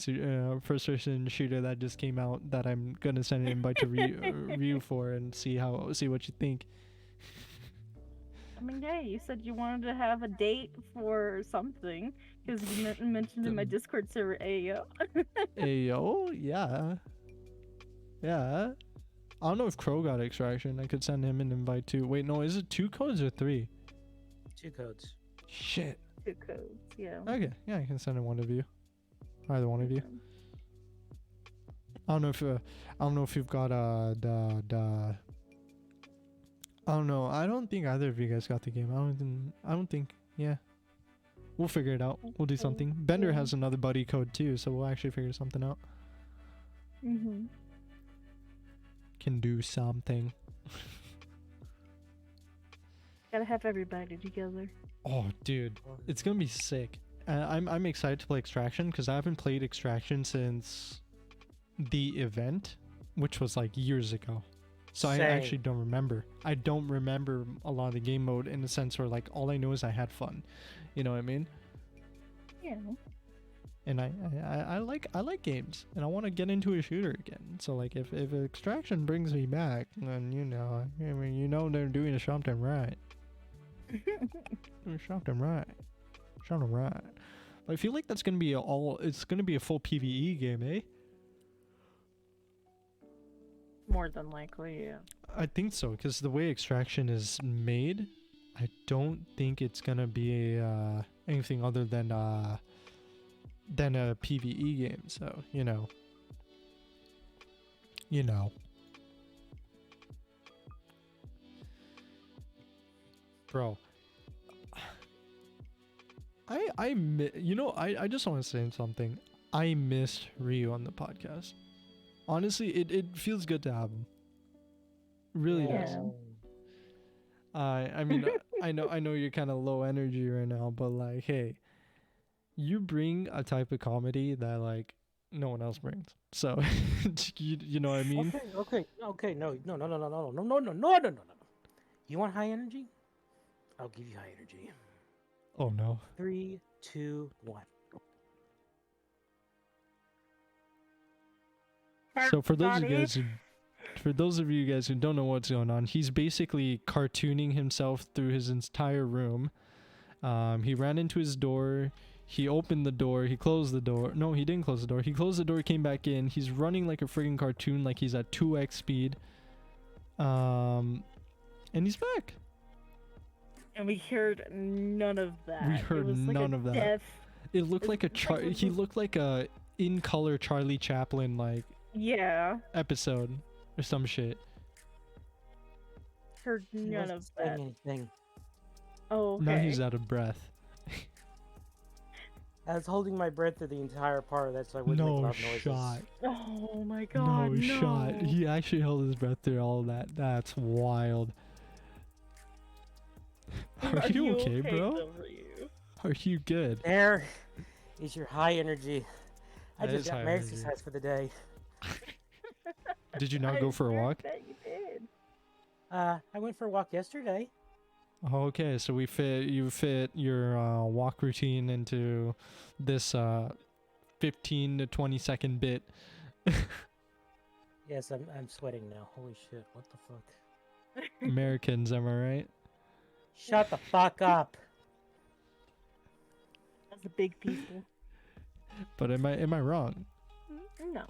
shooter that just came out that I'm gonna send an invite to review for and see what you think. I mean, hey, you said you wanted to have a date for something because you mentioned in my Discord server AO. Ayo, yeah. Yeah. I don't know if Crow got extraction. I could send him an invite too. Wait, no, is it 2 codes or 3? 2 codes. Shit. 2 codes, yeah. Okay, yeah, I can send in one of you. Either one of you. Okay. I don't know if you've got the I don't know. I don't think either of you guys got the game. I don't think. Yeah. We'll figure it out. We'll do Okay, something. Bender yeah. has another buddy code too, so we'll actually figure something out. Mm-hmm. Can do something. Gotta have everybody together. Oh, dude, it's gonna be sick. I'm excited to play Extraction because I haven't played Extraction since the event, which was like years ago. So I Same. actually don't remember. I don't remember a lot of the game mode in the sense where like all I know is I had fun. You know what I mean? Yeah. And I like games and I want to get into a shooter again. So like if Extraction brings me back, then I mean they're doing something right. Doing something right. Something right. But I feel like that's gonna be it's gonna be a full PvE game, eh? More than likely, yeah. I think so, because the way Extraction is made, I don't think it's gonna be anything other than a PvE game. So you know, bro. I just want to say something. I missed Ryu on the podcast. Honestly, it feels good to have him. Really does. Yeah. I mean, I know you're kind of low energy right now, but like, hey, you bring a type of comedy that like no one else brings. So, you know what I mean? Okay. No. You want high energy? I'll give you high energy. Oh no. 3, 2, 1. So for those of Everybody. you guys who don't know what's going on, he's basically cartooning himself through his entire room. He ran into his door. He opened the door. He closed the door. No, he didn't close the door. He closed the door, came back in. He's running like a friggin' cartoon, like he's at 2x speed. And he's back. And we heard none of that. We It heard was like none a of that. death- It looked It's like a like he looked like a in color Charlie Chaplin like Yeah. episode or some shit. Heard He none wasn't of saying that. anything. Oh, okay. Now he's out of breath. I was holding my breath through the entire part of that, so I wouldn't No make loud noises. shot. Oh my god, No shot. no. He actually held his breath through all of that. That's wild. Are you okay, bro? W? Are you good? There is your high energy. I That just is got high my energy. exercise for the day. Did you not go for a I heard walk? that you did. I went for a walk yesterday. Oh, okay, so you fit your walk routine into this 15 to 20 second bit. Yes, I'm sweating now. Holy shit! What the fuck? Americans, am I right? Shut the fuck up. That's the big people. But am I wrong? No.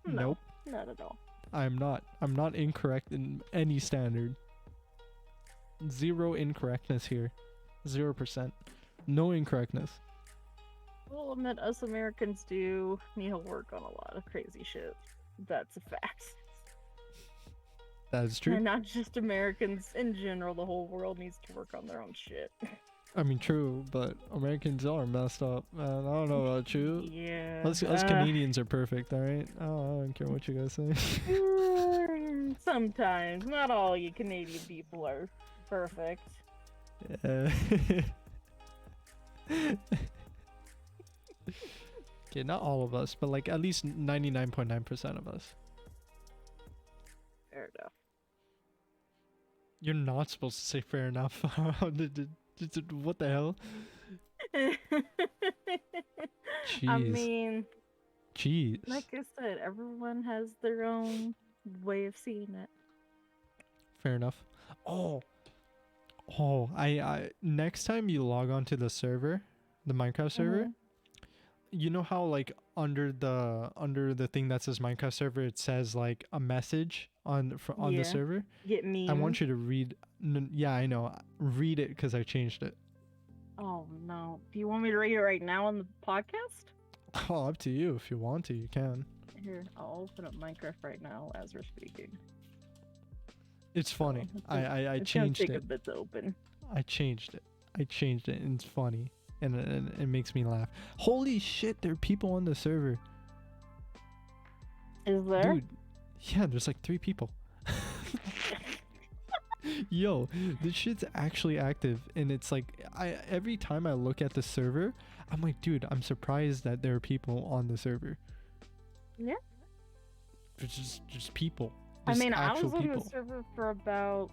Nope. Not at all. I'm not incorrect in any standard. Zero incorrectness here. 0%. No incorrectness. We'll admit us Americans do need to work on a lot of crazy shit. That's a fact. That is true. And not just Americans in general, the whole world needs to work on their own shit. I mean, true, but Americans are messed up, man. I don't know about you. Yeah. Us Canadians are perfect, alright? Oh, I don't care what you guys say. Sometimes. Not all you Canadian people are perfect. Yeah. Okay, not all of us, but like at least 99.9% of us. Fair enough. You're not supposed to say fair enough. What the hell? Jeez. I mean, Jeez. like I said, everyone has their own way of seeing it. Fair enough. Oh, I next time you log on to the server, the Minecraft server, you know how like under the thing that says Minecraft server, it says like a message on the Yeah. server. Get memes. I want you to read. Yeah, I know. Read it because I changed it. Oh no. Do you want me to read it right now on the podcast? Oh, up to you. If you want to, you can. Here, I'll open up Minecraft right now as we're speaking. It's funny. I It's changed gonna take it. a bit to open. I changed it. And it's funny, and it makes me laugh. Holy shit! There are people on the server, Is there? dude. Yeah, there's like 3 people. Yo, this shit's actually active, and it's like every time I look at the server, I'm like, dude, I'm surprised that there are people on the server. Yeah. It's just people. I Just mean, I actual was on people. the server for about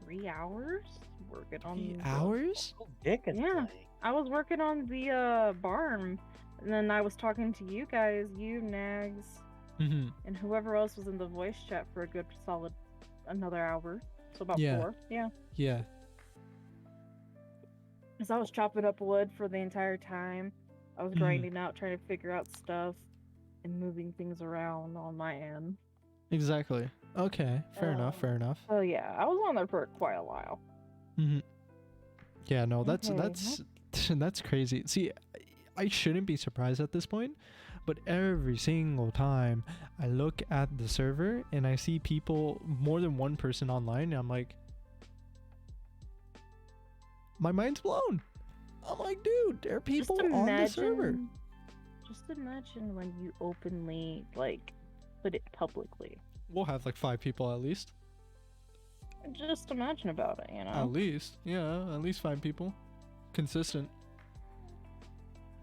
3 hours working on 3 the- hours? Oh, Dickens Yeah. playing. I was working on the barn, and then I was talking to you guys, you, Nags, Mm-hmm. and whoever else was in the voice chat for a good solid another hour. So about Yeah. 4. Yeah. Yeah. Because I was chopping up wood for the entire time. I was Mhm. grinding out, trying to figure out stuff, and moving things around on my end. Exactly. Okay. Fair enough. Fair enough. So yeah, I was on there for quite a while. Mm-hmm. Yeah. No, Okay, that's crazy. See, I shouldn't be surprised at this point, but every single time I look at the server and I see people, more than one person online, I'm like, my mind's blown. I'm like, dude, there are people on the server. Just imagine when you openly like put it publicly. We'll have like 5 people at least. Just imagine about it, you know. At least, yeah, at least 5 people, consistent.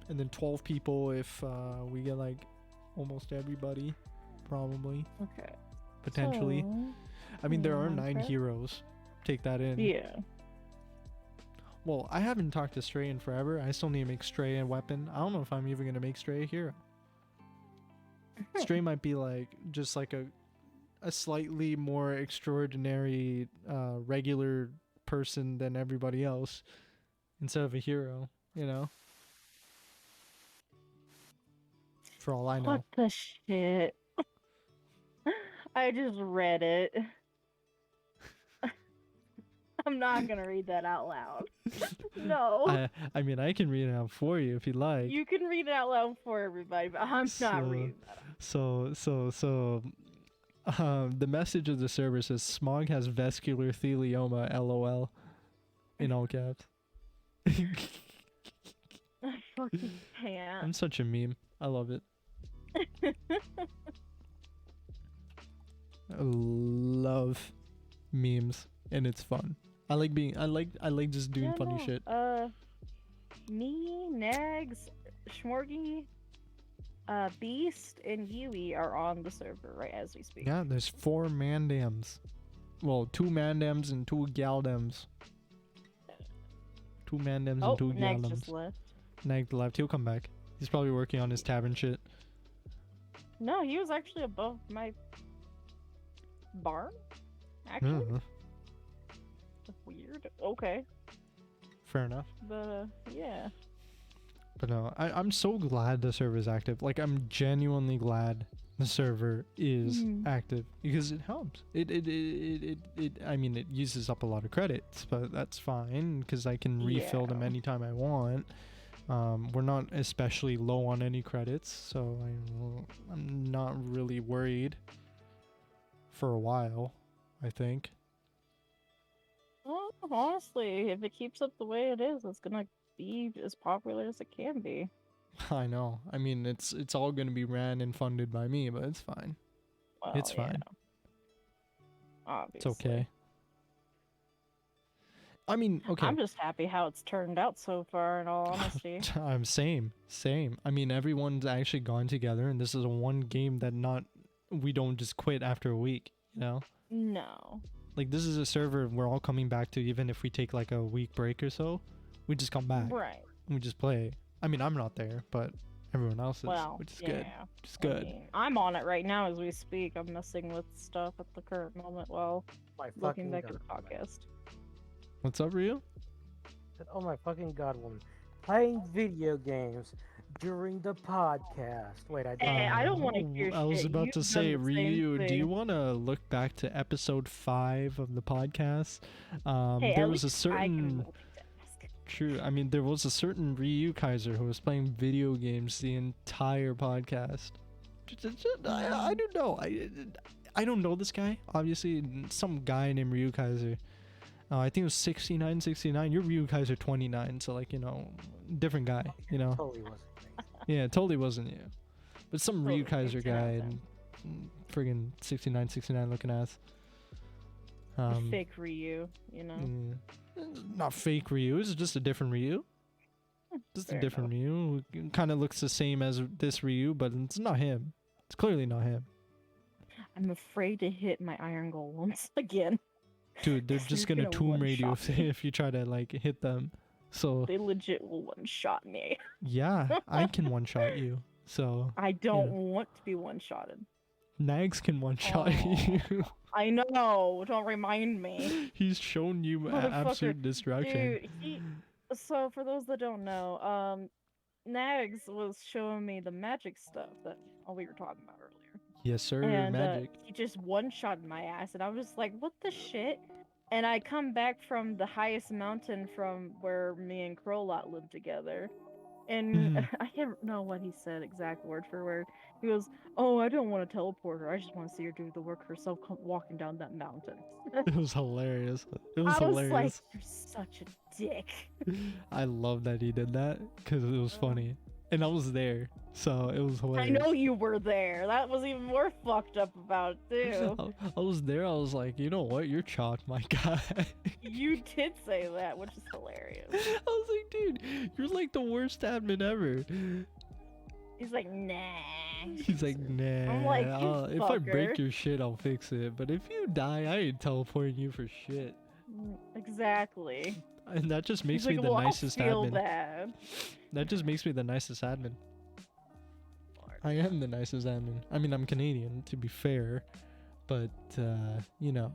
And then 12 people if we get like almost everybody, probably, Okay. potentially. So, I mean, there are yeah, 9 okay. heroes. Take that in. Yeah. Well, I haven't talked to Stray in forever. I still need to make Stray a weapon. I don't know if I'm even gonna make Stray a hero. Stray might be like just like a slightly more extraordinary, regular person than everybody else, instead of a hero. You know. For all I know. What the shit? I just read it. I'm not gonna read that out loud. No. I mean, I can read it out for you if you like. You can read it out loud for everybody, but I'm So- not reading that. The message of the server says Smog has vascular thelioma, lol, in all caps. I fucking can't. I'm such a meme. I love it. I love memes, and it's fun. I like just doing Yeah, funny no, shit. Me, Nags, Schmorgy, Beast, and Yui are on the server right as we speak. Yeah, there's 4 mandams. Well, 2 mandams and 2 galdams. 2 mandams Oh, and 2 Nags galdams. just left. Nag left. He'll come back. He's probably working on his tab and shit. No, he was actually above my barn. Actually, Uh, weird. Okay, fair enough. but yeah. But no, I'm so glad the server is active. Like, I'm genuinely glad the server is Mhm. active because it helps. I mean, it uses up a lot of credits, but that's fine because I can refill them Yeah. anytime I want. We're not especially low on any credits, so I'm not really worried for a while, I think. Well, honestly, if it keeps up the way it is, it's gonna be as popular as it can be. I know. I mean, it's all going to be ran and funded by me, but it's fine. Well, It's fine. yeah. Obviously. It's okay. I mean, okay. I'm just happy how it's turned out so far, in all honesty. I'm same. I mean, everyone's actually gone together, and this is a one game that we don't just quit after a week, you know? No. Like, this is a server we're all coming back to, even if we take like a week break or so. We just come back. Right. And we just play. I mean, I'm not there, but everyone else is, Well, which is yeah. good. Which is I good. mean, I'm on it right now as we speak. I'm messing with stuff at the current moment while My looking fucking back at the god, woman. podcast. What's up, Rio? Oh my fucking god, woman. Playing video games during the podcast. Wait, I did. Hey, I don't want to hear I was shit. about You've to done say, the same Ryu, do you thing. want to look back to episode 5 of the podcast? Hey, There at was a least I can certain... multitask. True. I mean, there was a certain Ryu Kaiser who was playing video games the entire podcast. I don't know. I don't know this guy. Obviously, some guy named Ryu Kaiser. I think it was 69. You're Ryu Kaiser 29, so like, you know, different guy, you know. Totally wasn't. Yeah, it totally wasn't you. But some Ryu Totally Kaiser figured it guy out and friggin' 69 looking ass. Fake Ryu, you know. Not fake Ryu, it's just a different Ryu. Just a Fair different Ryu. Kind of looks the same as this Ryu, but it's not him. It's clearly not him. I'm afraid to hit my iron golems again. Dude, they're They're just gonna gonna tomb raid you one-shot me. if you try to like hit them. So They legit will one-shot me. yeah, I can one shot you. So I don't want to be one-shotted. Nags can one shot Aw. you. I know. Don't remind me. He's shown you Motherfucker. absolute destruction. Dude, so for those that don't know, Nags was showing me the magic stuff that we were talking about earlier. Yes, sir. And Magic. he just one-shot my ass, and I was just like, what the shit? And I come back from the highest mountain from where me and Crowlot lived together. And I can't know what he said exact word for word. He goes, oh, I don't want to teleport her. I just want to see her do the work herself walking down that mountain. It was hilarious. It was I was hilarious. like, you're such a dick. I love that he did that because it was funny, and I was there, so it was hilarious. I know you were there. That was even more fucked up about it, too. I was there. I was like, you know what? You're chalked, my guy. You did say that, which is hilarious. I was like, dude, you're like the worst admin ever. He's like, nah. He's like, nah. I'm like, you if I break fucker. your shit, I'll fix it. But if you die, I ain't teleporting you for shit. Exactly. And that just makes He's me like, the well, nicest I'll feel admin. bad. That just makes me the nicest admin. I am the nicest admin. I mean, I'm Canadian, to be fair, but you know,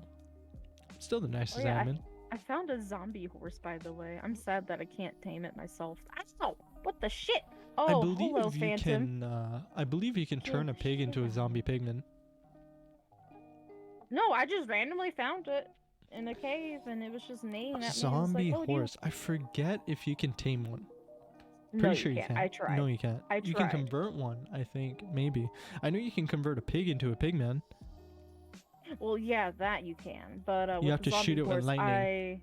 still the nicest yeah, admin. I found a zombie horse, by the way. I'm sad that I can't tame it myself. Ow! What the shit? Oh, I hello, believe you Phantom. can. I believe you can turn a pig into a zombie pigman. No, I just randomly found it in a cave, and it was just neighing at me. and it was Zombie like, oh, do you- horse. I forget if you can tame one. No, Pretty sure you can't. can. I tried. No, you can't. I You can tried. convert one, I think, maybe. I know you can convert a pig into a pigman. Well, yeah, that you can, but You with have the to shoot zombie it with horse, lightning.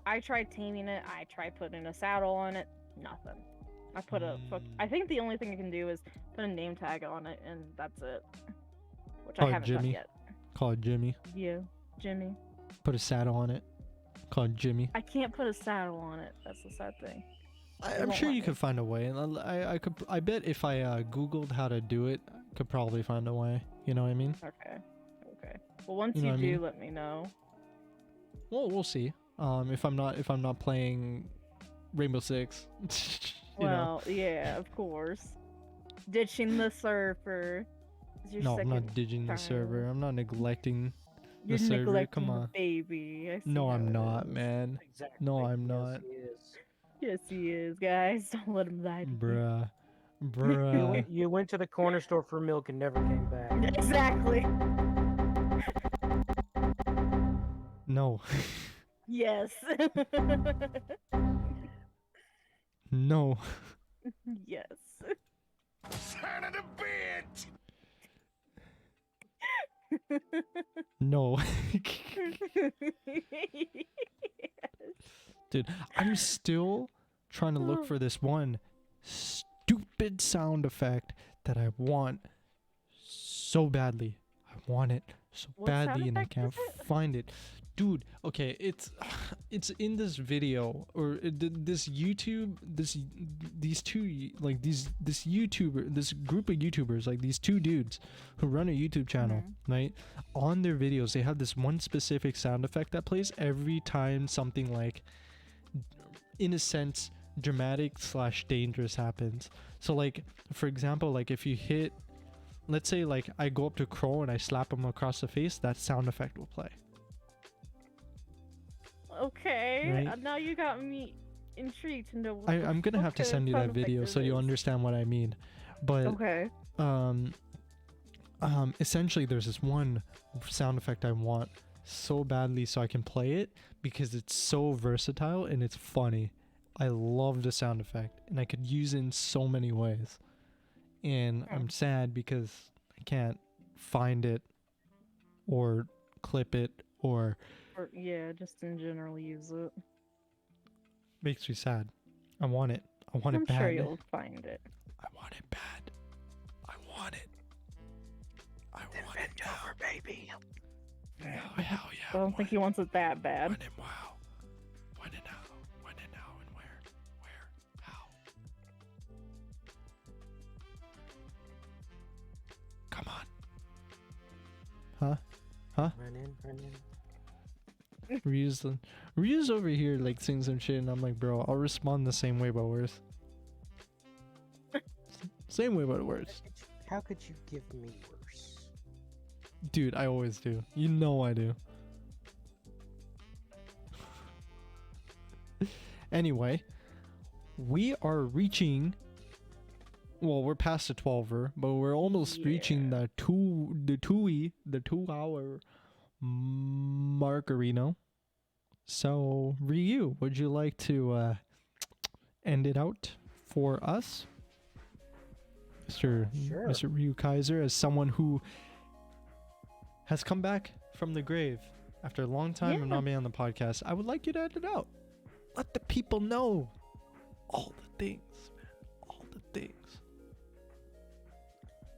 I tried taming it. I tried putting a saddle on it. Nothing. I put I think the only thing I can do is put a name tag on it, and that's it. Which Call I it haven't done Jimmy. yet. Call it Jimmy. Yeah, Jimmy. Put a saddle on it. Call it Jimmy. I can't put a saddle on it. That's the sad thing. I'm won't sure let you me. could find a way. And I bet if I googled how to do it, I could probably find a way. You know what I mean? Okay. Okay. Well, once You know you what I do, mean? let me know. Well, we'll see. If I'm not playing Rainbow Six. you know. Well, yeah, of course. Ditching the server. Is your No, I'm second not digging the server. time. I'm not neglecting You're the server. neglecting Come the on. baby. I see No, how I'm it not, is. man. Exactly. No, I'm Yes, not. he is. Yes, he is, guys. Don't let him lie to you. Bruh. You Bruh. went, you went to the corner store for milk and never came back. Exactly. No. Yes. No. Yes. Son of a bitch! No. Dude, I'm still trying to look for this one stupid sound effect that I want so badly. I want it so What sound badly and I effect can't is it? find it. Dude, okay, it's in this video or this YouTube these two like this YouTuber, this group of YouTubers, like these two dudes who run a YouTube channel, right? On their videos they have this one specific sound effect that plays every time something like, in a sense, dramatic / dangerous happens. So like, for example, like if you hit, let's say like I go up to Crow and I slap him across the face, that sound effect will play. Okay. Right. Now you got me. intrigued to know what I'm gonna have to send you that video so you understand what I mean. But Okay. essentially there's this one sound effect I want so badly so I can play it because it's so versatile and it's funny. I love the sound effect and I could use it in so many ways. And I'm sad because I can't find it or clip it or yeah, just in general use it. makes me sad. I want it. I want it bad. I'm sure you'll find it. I want it bad. I want it. I want it now. Over, baby. Oh, hell yeah. I don't think he wants it that bad. When and wow. When and how. When and how and where. Where. How. Come on. Huh? Huh? Run in. Ryu's over here like saying some shit and I'm like, bro, I'll respond the same way but worse. Same way but worse. How could you give me worse? Dude, I always do. You know I do. Anyway, we are reaching. Well, we're past the 12-er, but we're almost reaching the 2 hour markerino. So, Ryu, would you like to end it out for us? Sure. Mr. Ryu Kaiser, as someone who has come back from the grave after a long time of not being on the podcast, I would like you to end it out. Let the people know all the things, man. All the things.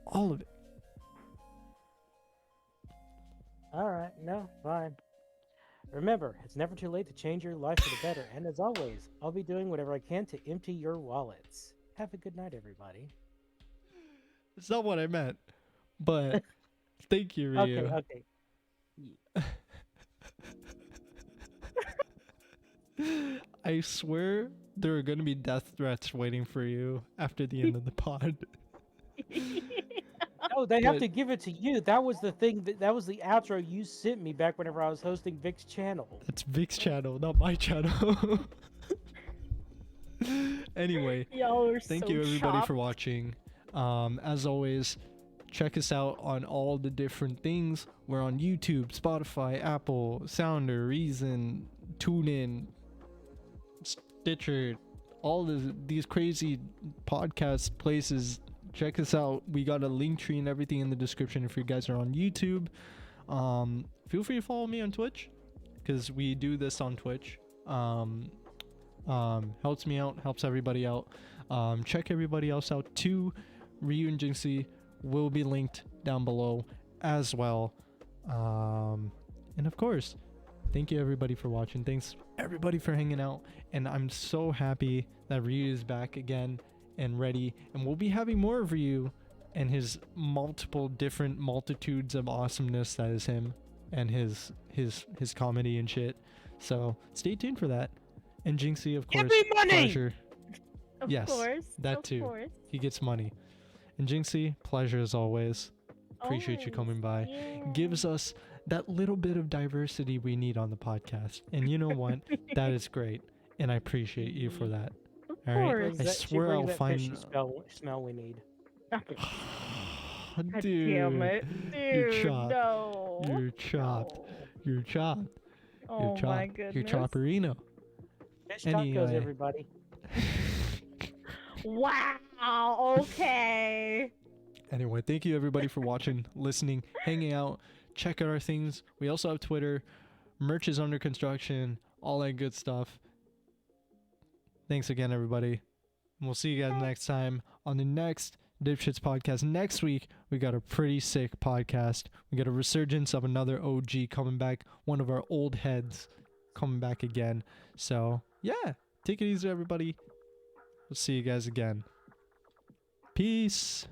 All of it. Alright, no, fine. Remember, it's never too late to change your life for the better, and as always, I'll be doing whatever I can to empty your wallets. Have a good night, everybody. It's not what I meant, but thank you, Ryu. Okay. I swear there are going to be death threats waiting for you after the end of the pod. No, they have to give it to you. That was the thing. That was the outro you sent me back whenever I was hosting Vic's channel. That's Vic's channel, not my channel. Anyway, thank you everybody for watching. As always, check us out on all the different things. We're on YouTube, Spotify, Apple, Sounder, Reason, TuneIn, Stitcher, all these crazy podcast places. Check us out. We got a link tree and everything in the description if you guys are on YouTube. Feel free to follow me on Twitch because we do this on Twitch. Helps me out, helps everybody out. Check everybody else out too. Ryu and Jinxy will be linked down below as well. And of course, thank you everybody for watching. Thanks everybody for hanging out. And I'm so happy that Ryu is back again and ready. And we'll be having more of Ryu and his multiple different multitudes of awesomeness that is him and his comedy and shit. So stay tuned for that. And Jinxy, of course, give me money! Pleasure. Of Yes, course. that of too. Course. He gets money. And Jinxy, pleasure as always. Appreciate you coming by. Yeah. Gives us that little bit of diversity we need on the podcast. And you know what? That is great. And I appreciate you for that. Of All right. course. I swear I'll find. Smell we need. God Dude, damn it. you're Dude, chopped. no. You're chopped. No. You're chopped. Oh You're chopped. my goodness. You're chopperino. Fish tacos, Anyway. everybody. Wow. Okay. Anyway, thank you everybody for watching, listening, hanging out. Check out our things. We also have Twitter. Merch is under construction. All that good stuff. Thanks again, everybody. And we'll see you guys next time on the next D.I.P.S.H.I.T.S podcast. Next week, we got a pretty sick podcast. We got a resurgence of another OG coming back. One of our old heads coming back again. So, yeah. Take it easy, everybody. We'll see you guys again. Peace.